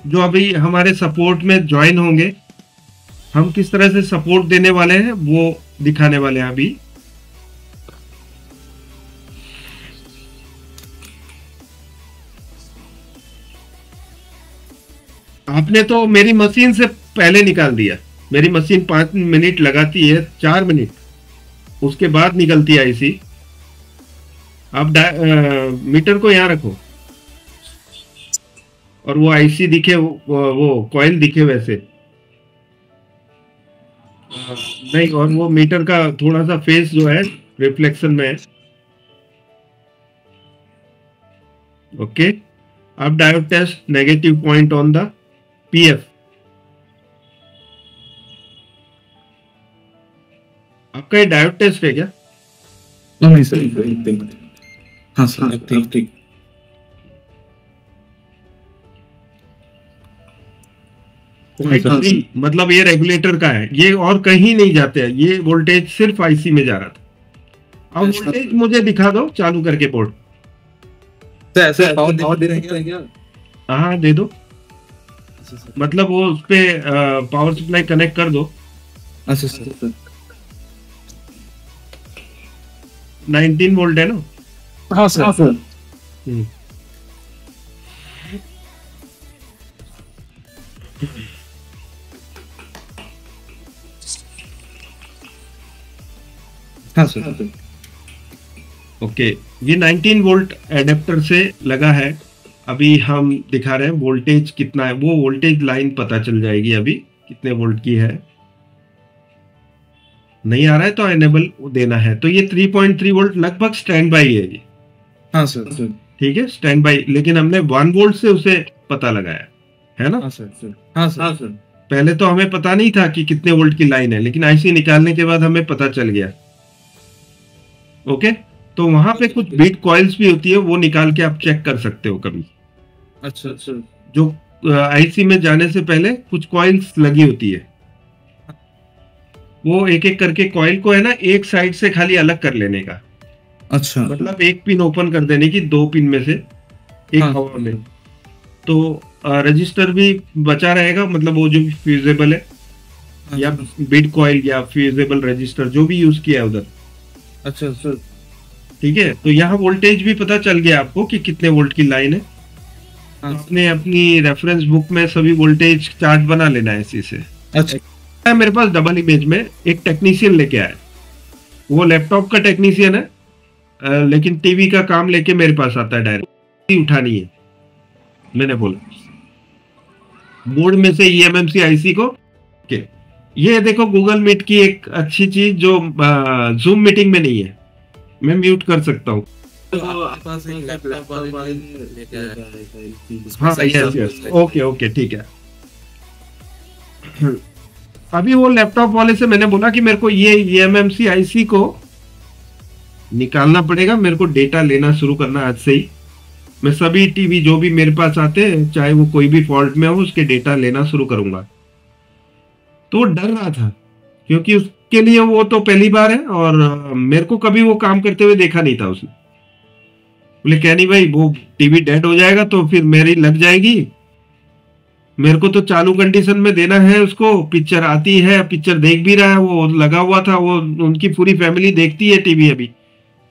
जो अभी हमारे सपोर्ट में ज्वाइन होंगे, हम किस तरह से सपोर्ट देने वाले हैं वो दिखाने वाले हैं अभी। आपने तो मेरी मशीन से पहले निकाल दिया, मेरी मशीन 5 मिनट लगाती है, 4 मिनट, उसके बाद निकलती है आईसी। आप मीटर को यहाँ रखो और वो आईसी दिखे, वो कॉइल दिखे वैसे। नहीं, और वो मीटर का थोड़ा सा फेस जो है रिफ्लेक्शन में है। ओके, अब diode test negative point on the PF. आपका ये डायोड टेस्ट है क्या?
नहीं सर, ठीक। हाँ सर, ठीक।
मतलब ये रेगुलेटर का है, ये और कहीं नहीं जाते हैं, ये वोल्टेज सिर्फ आईसी में जा रहा था। अब वोल्टेज मुझे दिखा दो चालू करके बोर्ड।
तो ऐसे पावर दे रहे हैं क्या?
हाँ दे दो, मतलब वो उस पे पावर सप्लाई कनेक्ट कर दो।
अच्छा सर,
19 वोल्ट है ना?
हाँ सर। हाँ सर।
ओके, ये 19 वोल्ट एडेप्टर से लगा है। अभी हम दिखा रहे हैं वोल्टेज कितना है, वो वोल्टेज लाइन पता चल जाएगी अभी कितने वोल्ट की है। नहीं आ रहा है तो एनेबल देना है। तो ये 3.3 वोल्ट लगभग स्टैंड बाई है ये।
हाँ सर।
ठीक है, स्टैंड बाई, लेकिन हमने 1 वोल्ट से उसे पता लगाया है ना?
हाँ सर। हाँ सर।
पहले तो हमें पता नहीं था कि कितने वोल्ट की लाइन है, लेकिन आईसी निकालने के बाद हमें पता चल गया। ओके, तो वहां पे कुछ बीट कॉइल्स भी होती है, वो निकाल के आप चेक कर सकते हो कभी।
अच्छा।
जो आईसी में जाने से पहले कुछ कॉइल्स लगी होती है, वो एक एक करके कॉइल को है ना एक साइड से खाली अलग कर लेने का।
अच्छा,
मतलब एक पिन ओपन कर देने की 2 पिन में से एक हवा में, तो रजिस्टर भी बचा रहेगा, मतलब वो जो फ्यूजेबल है या बीट कॉइल या फ्यूजेबल रजिस्टर जो भी यूज किया है उधर।
अच्छा सर।
ठीक है, तो यहाँ वोल्टेज भी पता चल गया आपको कि कितने वोल्ट की लाइन है। आपने अपनी रेफरेंस बुक में सभी वोल्टेज चार्ट बना लेना है इसी से।
अच्छा,
मेरे पास डबल इमेज में एक टेक्नीशियन लेके आया, वो लैपटॉप का टेक्नीशियन है, लेकिन टीवी का काम लेके मेरे पास आता है डायरेक्ट। उठानी है, मैंने बोला बोर्ड में से ईएमएमसी आईसी को के। ये देखो गूगल मीट की एक अच्छी चीज जो जूम मीटिंग में नहीं है, मैं म्यूट कर सकता हूँ। हाँ यस, ओके ठीक है। अभी वो लैपटॉप वाले से मैंने बोला कि मेरे को ये ईएमएमसी आईसी को निकालना पड़ेगा, मेरे को डेटा लेना शुरू करना आज से ही। मैं सभी टीवी जो भी मेरे पास आते हैं, चाहे वो कोई भी फॉल्ट में हो, उसके डेटा लेना शुरू करूंगा। तो वो डर रहा था क्योंकि उसके लिए वो तो पहली बार है और मेरे को कभी वो काम करते हुए देखा नहीं था उसने। बोले कैनी भाई वो टीवी डेड हो जाएगा तो फिर मेरी लग जाएगी, मेरे को तो चालू कंडीशन में देना है उसको। पिक्चर आती है, पिक्चर देख भी रहा है, वो लगा हुआ था, वो उनकी पूरी फैमिली देखती है टीवी। अभी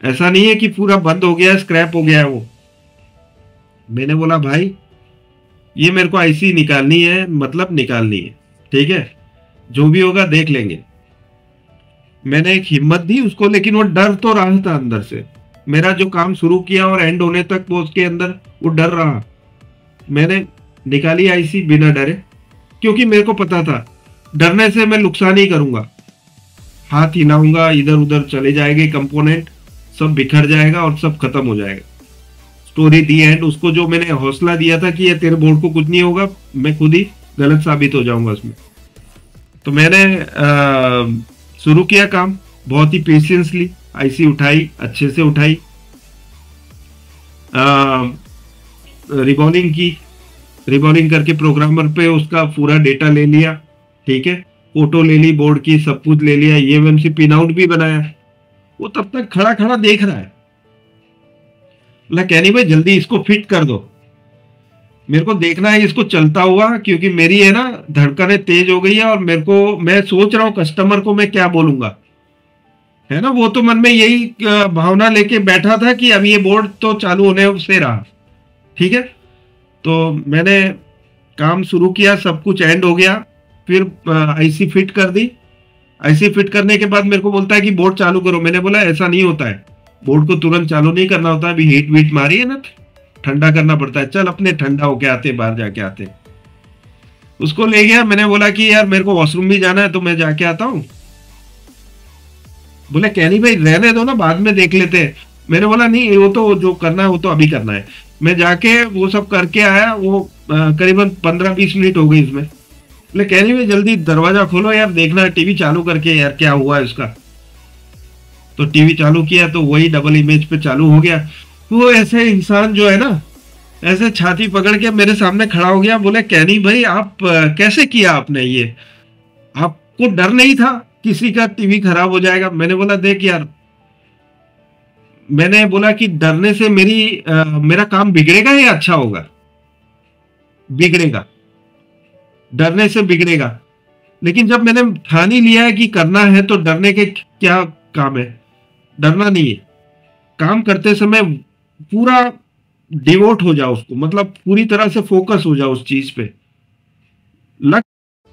ऐसा नहीं है कि पूरा बंद हो गया, स्क्रैप हो गया है वो। मैंने बोला भाई ये मेरे को आईसी निकालनी है, मतलब निकालनी है, ठीक है, जो भी होगा देख लेंगे। मैंने एक हिम्मत दी उसको, लेकिन वो डर तो रहा था अंदर से। मेरा जो काम शुरू किया और एंड होने तक वो उसके अंदर वो डर रहा। मैंने निकाली आईसी बिना डरे, क्योंकि मेरे को पता था डरने से मैं नुकसान ही करूंगा। हाथ हिलाऊंगा, इधर उधर चले जाएंगे कंपोनेंट, सब बिखर जाएगा और सब खत्म हो जाएगा। Story the and. उसको जो मैंने हौसला दिया था कि ये तेरे बोर्ड को कुछ नहीं होगा, मैं खुद ही गलत साबित हो जाऊंगा उसमें। तो मैंने शुरू किया काम बहुत ही पेशेंसली। आईसी उठाई, अच्छे से उठाई, रिबॉलिंग की, रिबॉलिंग करके प्रोग्रामर पे उसका पूरा डेटा ले लिया, ठीक है, फोटो ले ली बोर्ड की, सब कुछ ले लिया, ईएमएमसी पिन आउट भी बनाया। वो तब तक खड़ा खड़ा देख रहा है। बोला कैनी भाई जल्दी इसको फिट कर दो, मेरे को देखना है इसको चलता हुआ, क्योंकि मेरी है ना धड़कनें तेज हो गई है और मेरे को, मैं सोच रहा हूँ कस्टमर को मैं क्या बोलूंगा, है ना। वो तो मन में यही भावना लेके बैठा था कि अब ये बोर्ड तो चालू होने से रहा, ठीक है। तो मैंने काम शुरू किया, सब कुछ एंड हो गया, फिर आईसी फिट कर दी। आईसी फिट करने के बाद मेरे को बोलता है कि बोर्ड चालू करो। मैंने बोला ऐसा नहीं होता है, बोर्ड को तुरंत चालू नहीं करना होता, अभी हीट वीट मारी है ना, ठंडा करना पड़ता है। चल अपने ठंडा होके आते, बाहर जाके आते। उसको ले गया। मैंने बोला कि यार मेरे को वॉशरूम भी जाना है तो मैं जाके आता हूँ। बोले कैनी भाई रहने दो ना, बाद में देख लेते हैं। मैंने बोला नहीं, वो तो जो करना है वो तो अभी करना है। मैं जाके वो सब करके आया। वो करीबन 15-20 मिनट हो गई इसमें। बोले कहने में जल्दी दरवाजा खोलो यार, देखना है टीवी चालू करके यार क्या हुआ है उसका। तो टीवी चालू किया तो वही डबल इमेज पे चालू हो गया। वो ऐसे इंसान जो है ना, ऐसे छाती पकड़ के मेरे सामने खड़ा हो गया। बोले कैनी भाई आप कैसे किया आपने ये, आपको डर नहीं था किसी का टीवी खराब हो जाएगा? मैंने बोला देख यार, मैंने बोला कि डरने से मेरा काम बिगड़ेगा या अच्छा होगा? बिगड़ेगा, डरने से बिगड़ेगा। लेकिन जब मैंने ठान ही लिया है कि करना है तो डरने के क्या काम है? डरना नहीं है। काम करते समय पूरा डिवोट हो जाओ उसको, मतलब पूरी तरह से फोकस हो जाओ उस चीज पे।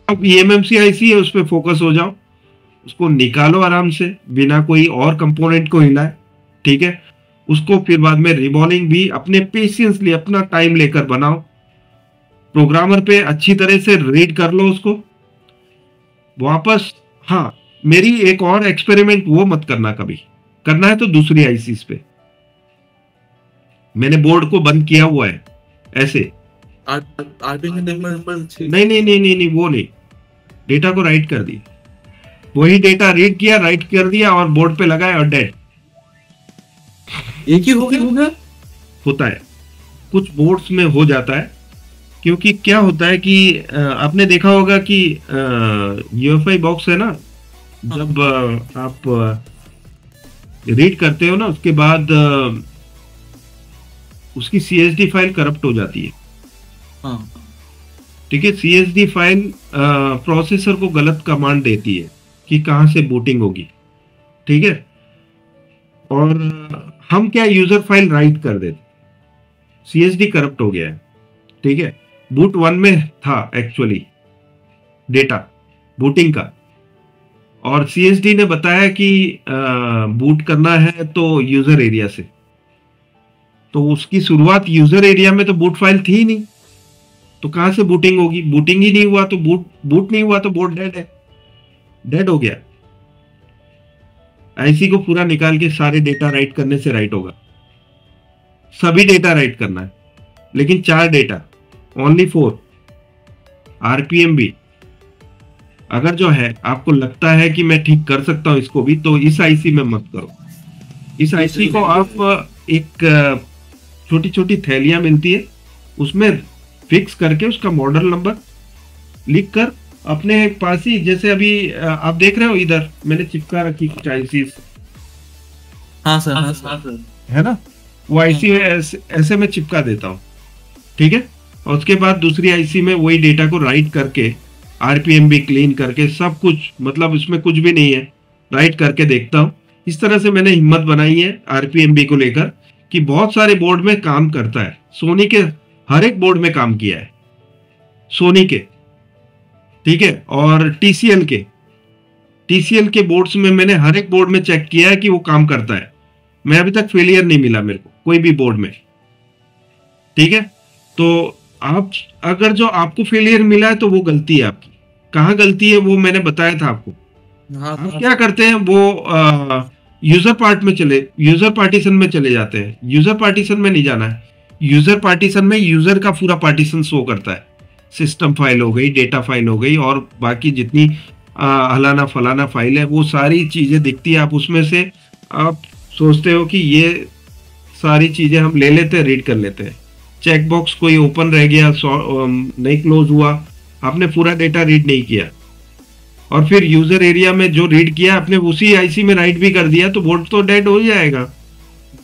अब एमएमसी आईसी है उस पे फोकस हो जाओ, उसको निकालो आराम से बिना कोई और कंपोनेंट को हिलाए, ठीक है। उसको फिर बाद में रिबॉलिंग भी अपने पेशेंसली अपना टाइम लेकर बनाओ। प्रोग्रामर पे अच्छी तरह से रीड कर लो उसको वापस। हाँ, मेरी एक और एक्सपेरिमेंट वो मत करना कभी, करना है तो दूसरी आईसीस पे। मैंने बोर्ड को बंद किया हुआ है ऐसे। नहीं नहीं नहीं नहीं नहीं, वो नहीं, डेटा को राइट कर दिया, वही डेटा रीड किया, राइट कर दिया और बोर्ड पे लगाया और डेड।
एक ही हो गया।
होता है, कुछ बोर्ड्स में हो जाता है। क्योंकि क्या होता है कि आपने देखा होगा कि यूएफआई बॉक्स है ना, जब आप रीड करते हो ना उसके बाद उसकी सीएसडी फाइल करप्ट हो जाती है।
हाँ।
ठीक है, सीएसडी फाइल प्रोसेसर को गलत कमांड देती है कि कहां से बूटिंग होगी, ठीक है। और हम क्या यूजर फाइल राइट कर देते, सीएसडी करप्ट हो गया है, ठीक है। बूट 1 में था एक्चुअली डेटा बूटिंग का, और सीएसडी ने बताया कि बूट करना है तो यूजर एरिया से। तो उसकी शुरुआत यूजर एरिया में तो बूट फाइल थी ही नहीं, तो कहां से बूटिंग होगी? बूटिंग ही नहीं हुआ तो बूट नहीं हुआ तो बोर्ड डेड है, डेड हो गया। आईसी को पूरा निकाल के सारे डेटा राइट करने से राइट होगा, सभी डेटा राइट करना है, लेकिन 4 डेटा, ओनली 4। आरपीएम भी अगर जो है आपको लगता है कि मैं ठीक कर सकता हूं इसको भी, तो इस आईसी में मत करो। इस आईसी को आप एक छोटी छोटी थैलियां मिलती है उसमें फिक्स करके उसका मॉडल नंबर लिख कर अपने पास ही, जैसे अभी आप देख रहे हो इधर मैंने चिपका रखी कुछ आईसीज।
हाँ सर, हाँ सर,
है ना, वो आईसी ऐसे में चिपका देता हूँ, ठीक है। और उसके बाद दूसरी आईसी में वही डेटा को राइट करके आरपीएम भी क्लीन करके सब कुछ, मतलब उसमें कुछ भी नहीं है, राइट करके देखता हूँ। इस तरह से मैंने हिम्मत बनाई है आरपीएम भी को लेकर कि बहुत सारे बोर्ड में काम करता है। सोनी के हर एक बोर्ड में काम किया है, सोनी के, ठीक है, और टीसीएल के बोर्ड्स में मैंने हर एक बोर्ड में चेक किया है कि वो काम करता है। मैं अभी तक फेलियर नहीं मिला मेरे को कोई भी बोर्ड में, ठीक है। तो आप अगर जो आपको फेलियर मिला है तो वो गलती है आपकी। कहाँ गलती है वो मैंने बताया था आपको।
हाँ,
आप क्या करते हैं, वो यूजर पार्टीशन में चले जाते हैं। यूजर पार्टीशन में नहीं जाना है। यूजर पार्टीशन में यूजर का पूरा पार्टीशन शो करता है, सिस्टम फाइल हो गई, डेटा फाइल हो गई, और बाकी जितनी हलाना फलाना फाइल है वो सारी चीजें दिखती है। आप उसमें से आप सोचते हो कि ये सारी चीजें हम ले लेते हैं, रीड कर लेते हैं। चेक बॉक्स कोई ओपन रह गया, नहीं क्लोज हुआ, आपने पूरा डेटा रीड नहीं किया, और फिर यूजर एरिया में जो रीड किया आपने उसी आईसी में राइट भी कर दिया, तो बोर्ड तो डेड हो जाएगा।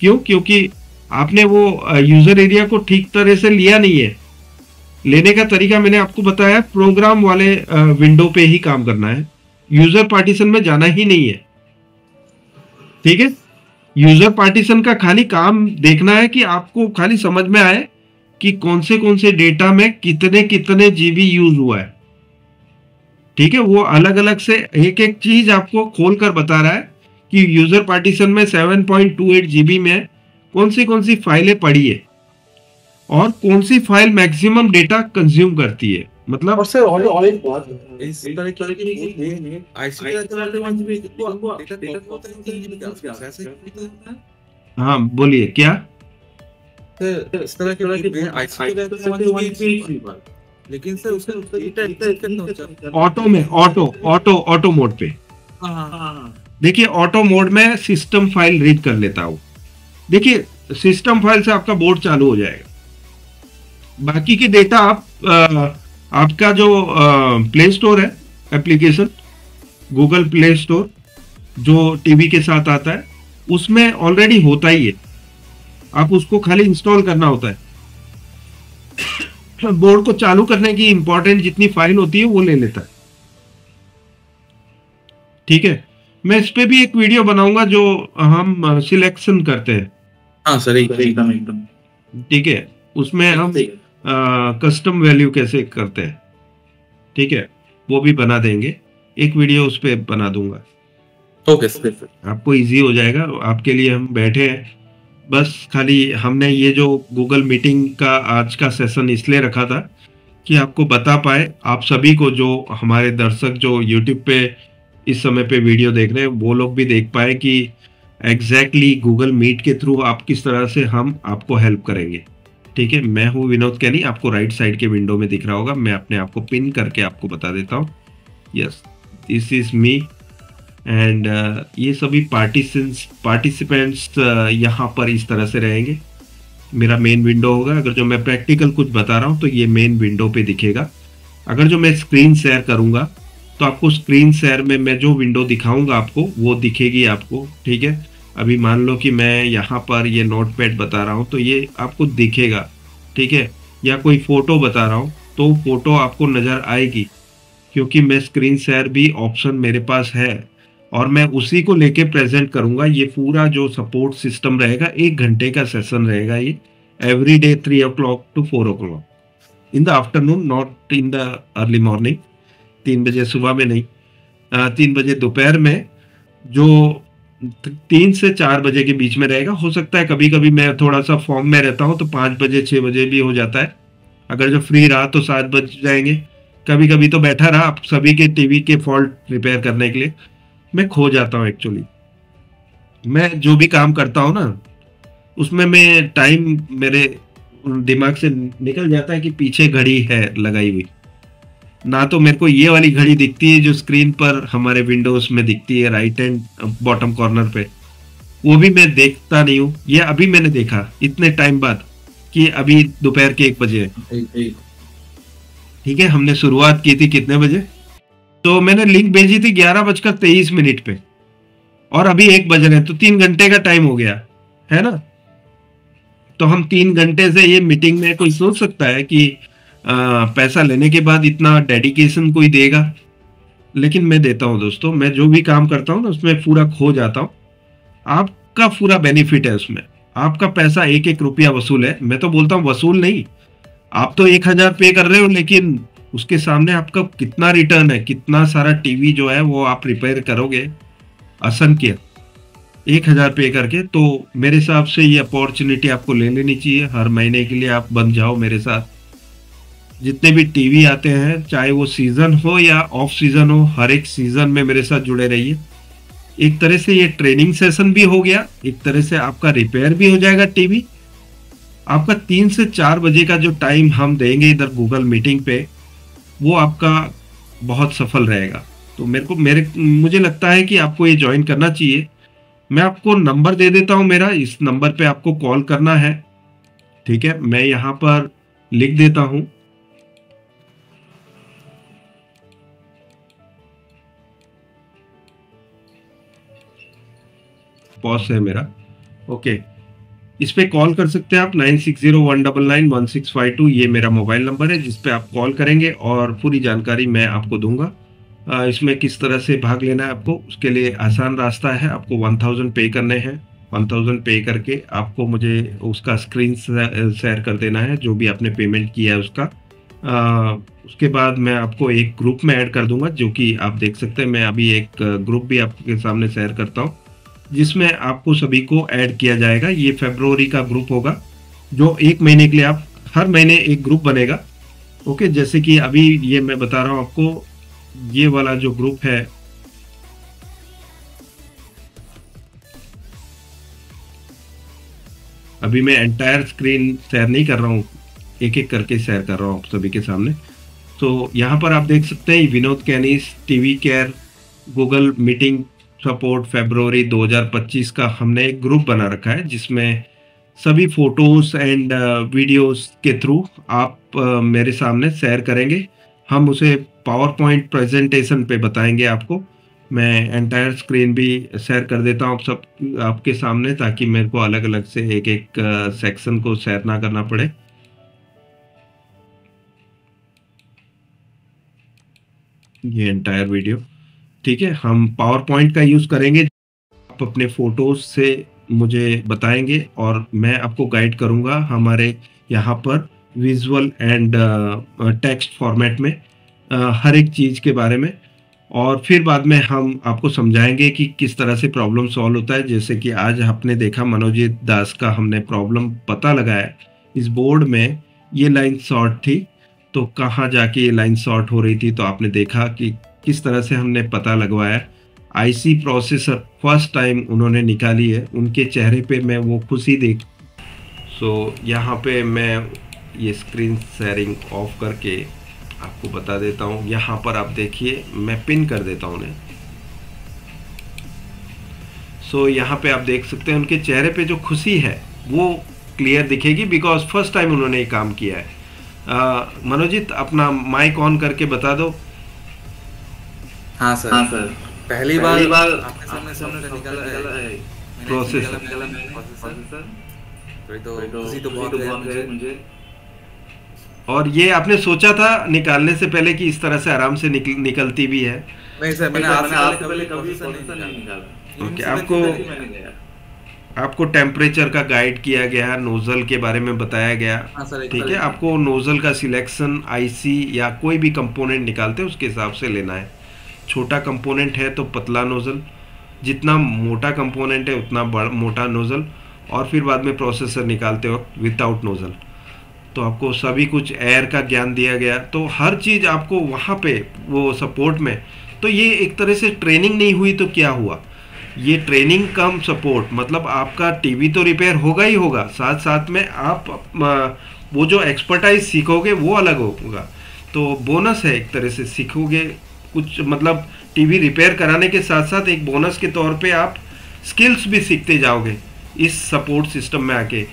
क्यों? क्योंकि आपने वो यूजर एरिया को ठीक तरह से लिया नहीं है। लेने का तरीका मैंने आपको बताया, प्रोग्राम वाले विंडो पे ही काम करना है, यूजर पार्टीशन में जाना ही नहीं है, ठीक है। यूजर पार्टीशन का खाली काम देखना है कि आपको खाली समझ में आए कि कौन से डेटा में कितने जीबी यूज हुआ है, ठीक है, वो अलग अलग से एक एक चीज आपको खोल कर बता रहा है कि यूजर पार्टीशन में 7.28 जीबी में कौन सी फाइलें पड़ी है और कौन सी फाइल मैक्सिमम डेटा कंज्यूम करती है। मतलब
और सर और एक बात
इस तरह की आईसीटी रहते वाले 1 जीबी को डेटा को 3 जीबी का ऐसे
हाँ बोलिए क्या।
इस तरह के आईसीटी रहते 1 जीबी, लेकिन सर उसका डेटा कितना होता है
ऑटो में, ऑटो मोड पे।
हां
देखिए ऑटो मोड में सिस्टम फाइल रीड कर लेता हूँ। देखिए सिस्टम फाइल से आपका बोर्ड चालू हो जाएगा, बाकी के डेटा आप आपका जो प्ले स्टोर है एप्लीकेशन, गूगल प्ले स्टोर जो टीवी के साथ आता है, उसमें ऑलरेडी होता ही है, आप उसको खाली इंस्टॉल करना होता है। बोर्ड को चालू करने की इंपॉर्टेंट जितनी फाइल होती है वो ले लेता है। ठीक है, मैं इस पे भी एक वीडियो बनाऊंगा जो हम सिलेक्शन करते हैं।
हां सर एकदम
ठीक है, उसमें हम कस्टम वैल्यू कैसे करते हैं, ठीक है, वो भी बना देंगे, एक वीडियो उस पे बना दूंगा।
ओके सर,
आपको इजी हो जाएगा, आपके लिए हम बैठे हैं। बस खाली हमने ये जो गूगल मीटिंग का आज का सेशन इसलिए रखा था कि आपको बता पाए, आप सभी को, जो हमारे दर्शक जो यूट्यूब पे इस समय पे वीडियो देख रहे हैं, वो लोग भी देख पाए कि एग्जैक्टली गूगल मीट के थ्रू आप किस तरह से हम आपको हेल्प करेंगे। ठीक है, मैं हूँ विनोद कैनी, आपको राइट साइड के विंडो में दिख रहा होगा, मैं अपने आप को पिन करके आपको बता देता हूँ। Yes, this is me and ये सभी पार्टिसिपेंट्स यहाँ पर इस तरह से रहेंगे। मेरा मेन विंडो होगा, अगर जो मैं प्रैक्टिकल कुछ बता रहा हूँ तो ये मेन विंडो पे दिखेगा। अगर जो मैं स्क्रीन शेयर करूँगा तो आपको स्क्रीन शेयर में मैं जो विंडो दिखाऊंगा आपको वो दिखेगी आपको। ठीक है, अभी मान लो कि मैं यहाँ पर ये नोटपैड बता रहा हूँ तो ये आपको दिखेगा। ठीक है, या कोई फोटो बता रहा हूँ तो फोटो आपको नज़र आएगी, क्योंकि मैं स्क्रीन शेयर भी ऑप्शन मेरे पास है और मैं उसी को लेके प्रेजेंट करूँगा। ये पूरा जो सपोर्ट सिस्टम रहेगा, 1 घंटे का सेशन रहेगा ये, every day 3 o'clock to 4 o'clock in the afternoon, not in the early morning. 3 बजे सुबह में नहीं, 3 बजे दोपहर में, जो 3 से 4 बजे के बीच में रहेगा। हो सकता है कभी कभी मैं थोड़ा सा फॉर्म में रहता हूँ तो 5 बजे 6 बजे भी हो जाता है। अगर जो फ्री रहा तो 7 बज जाएंगे। कभी कभी तो बैठा रहा आप सभी के टीवी के फॉल्ट रिपेयर करने के लिए। मैं खो जाता हूँ एक्चुअली, मैं जो भी काम करता हूँ ना उसमें मैं टाइम मेरे दिमाग से निकल जाता है कि पीछे घड़ी है लगाई हुई। ना तो मेरे को ये वाली घड़ी दिखती है जो स्क्रीन पर हमारे विंडोज में दिखती है राइट एंड बॉटम कॉर्नर पे, वो भी मैं देखता नहीं हूँ। ये अभी मैंने देखा इतने टाइम बाद कि अभी दोपहर के 1 बजे है। ठीक है, हमने शुरुआत की थी कितने बजे, तो मैंने लिंक भेजी थी 11:23 पे और अभी 1 बज रहे हैं, तो 3 घंटे का टाइम हो गया है ना। तो हम 3 घंटे से ये मीटिंग में, कोई सोच सकता है कि पैसा लेने के बाद इतना डेडिकेशन कोई देगा, लेकिन मैं देता हूं दोस्तों। मैं जो भी काम करता हूं ना उसमें पूरा खो जाता हूं। आपका पूरा बेनिफिट है उसमें, आपका पैसा 1-1 रुपया वसूल है। मैं तो बोलता हूं वसूल नहीं, आप तो 1000 पे कर रहे हो, लेकिन उसके सामने आपका कितना रिटर्न है, कितना सारा टीवी जो है वो आप रिपेयर करोगे असंख्य 1000 पे करके। तो मेरे हिसाब से ये अपॉर्चुनिटी आपको ले लेनी चाहिए। हर महीने के लिए आप बन जाओ मेरे साथ। जितने भी टीवी आते हैं, चाहे वो सीजन हो या ऑफ सीजन हो, हर एक सीजन में मेरे साथ जुड़े रहिए। एक तरह से ये ट्रेनिंग सेशन भी हो गया, एक तरह से आपका रिपेयर भी हो जाएगा टीवी। आपका 3 से 4 बजे का जो टाइम हम देंगे इधर गूगल मीटिंग पे, वो आपका बहुत सफल रहेगा। तो मुझे लगता है कि आपको ये ज्वाइन करना चाहिए। मैं आपको नंबर दे देता हूं मेरा, इस नंबर पे आपको कॉल करना है। ठीक है, मैं यहाँ पर लिख देता हूं, पॉज है मेरा। ओके, इस पे कॉल कर सकते हैं आप 9601991652। ये मेरा मोबाइल नंबर है जिस पे आप कॉल करेंगे और पूरी जानकारी मैं आपको दूंगा। इसमें किस तरह से भाग लेना है आपको, उसके लिए आसान रास्ता है। आपको 1000 पे करने हैं। 1000 पे करके आपको मुझे उसका स्क्रीन शेयर कर देना है, जो भी आपने पेमेंट किया है उसका। उसके बाद मैं आपको एक ग्रुप में ऐड कर दूंगा, जो कि आप देख सकते हैं। मैं अभी एक ग्रुप भी आपके सामने शेयर करता हूँ, जिसमें आपको सभी को ऐड किया जाएगा। ये फरवरी का ग्रुप होगा, जो 1 महीने के लिए आप हर महीने एक ग्रुप बनेगा। ओके, जैसे कि अभी ये मैं बता रहा हूँ आपको, ये वाला जो ग्रुप है, अभी मैं एंटायर स्क्रीन शेयर नहीं कर रहा हूँ, एक एक करके शेयर कर रहा हूँ आप सभी के सामने। तो यहाँ पर आप देख सकते हैं विनोद कैनिस TV care Google meeting support फरवरी 2025 का हमने एक ग्रुप बना रखा है, जिसमें सभी फोटोज एंड वीडियोस के थ्रू आप मेरे सामने शेयर करेंगे। हम उसे पावर पॉइंट प्रेजेंटेशन पे बताएंगे आपको। मैं एंटायर स्क्रीन भी शेयर कर देता हूँ आप सब आपके सामने, ताकि मेरे को अलग अलग से एक एक सेक्शन को शेयर ना करना पड़े। ये एंटायर वीडियो, ठीक है। हम पावर पॉइंट का यूज़ करेंगे। आप अपने फोटोज से मुझे बताएंगे और मैं आपको गाइड करूंगा हमारे यहाँ पर विजुअल एंड टेक्स्ट फॉर्मेट में हर एक चीज़ के बारे में। और फिर बाद में हम आपको समझाएंगे कि किस तरह से प्रॉब्लम सॉल्व होता है। जैसे कि आज आपने देखा मनोजीत दास का हमने प्रॉब्लम पता लगाया, इस बोर्ड में ये लाइन शॉर्ट थी, तो कहाँ जाके ये लाइन शॉर्ट हो रही थी, तो आपने देखा कि किस तरह से हमने पता लगवाया। आईसी प्रोसेसर फर्स्ट टाइम उन्होंने निकाली है, उनके चेहरे पे मैं वो खुशी देख। सो यहाँ पे मैं ये स्क्रीन शेयरिंग ऑफ करके आपको बता देता हूँ। यहाँ पर आप देखिए, मैं पिन कर देता हूँ उन्हें। सो यहाँ पे आप देख सकते हैं उनके चेहरे पे जो खुशी है वो क्लियर दिखेगी, बिकॉज फर्स्ट टाइम उन्होंने ये काम किया है। मनोजीत अपना माइक ऑन करके बता दो।
हाँ सर, हाँ सर। पहली बार आपके सामने निकाला है
प्रोसेसर,
तो खुशी तो बहुत है मुझे।
और ये आपने सोचा था निकालने से पहले कि इस तरह से आराम से निकलती भी है?
नहीं सर, मैंने आपसे पहले कभी नहीं निकाला।
ओके, आपको टेम्परेचर का गाइड किया गया, नोजल के बारे में बताया गया, ठीक है। आपको नोजल का सिलेक्शन आईसी या कोई भी कंपोनेंट निकालते हैं उसके हिसाब से लेना है। छोटा कंपोनेंट है तो पतला नोजल, जितना मोटा कंपोनेंट है उतना मोटा नोजल, और फिर बाद में प्रोसेसर निकालते वक्त विदाउट नोजल। तो आपको सभी कुछ एयर का ज्ञान दिया गया, तो हर चीज़ आपको वहाँ पे वो सपोर्ट में। तो ये एक तरह से ट्रेनिंग नहीं हुई तो क्या हुआ, ये ट्रेनिंग कम सपोर्ट, मतलब आपका टीवी तो रिपेयर होगा ही होगा, साथ साथ में आप वो जो एक्सपर्टाइज सीखोगे वो अलग होगा। तो बोनस है, एक तरह से सीखोगे कुछ, मतलब टीवी रिपेयर कराने के साथ साथ एक बोनस के तौर पे आप स्किल्स भी सीखते जाओगे इस सपोर्ट सिस्टम में आके।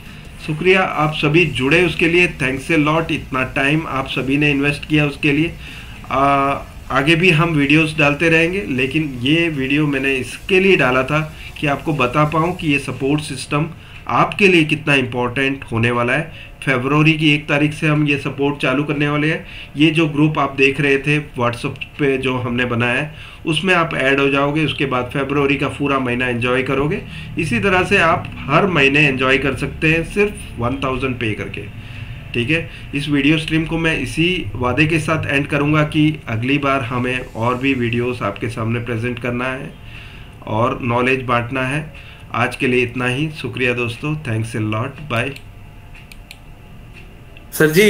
शुक्रिया आप सभी जुड़े उसके लिए, थैंक्स ए लॉट। इतना टाइम आप सभी ने इन्वेस्ट किया उसके लिए। आगे भी हम वीडियोस डालते रहेंगे, लेकिन ये वीडियो मैंने इसके लिए डाला था कि आपको बता पाऊँ कि ये सपोर्ट सिस्टम आपके लिए कितना इम्पोर्टेंट होने वाला है। फरवरी की 1 तारीख से हम ये सपोर्ट चालू करने वाले हैं। ये जो ग्रुप आप देख रहे थे व्हाट्सएप पे जो हमने बनाया है, उसमें आप ऐड हो जाओगे। उसके बाद फरवरी का पूरा महीना एंजॉय करोगे। इसी तरह से आप हर महीने एंजॉय कर सकते हैं सिर्फ 1000 पे करके, ठीक है। इस वीडियो स्ट्रीम को मैं इसी वादे के साथ एंड करूंगा कि अगली बार हमें और भी वीडियोस आपके सामने प्रेजेंट करना है और नॉलेज बांटना है। आज के लिए इतना ही, शुक्रिया दोस्तों, thanks a lot, bye.
Sir ji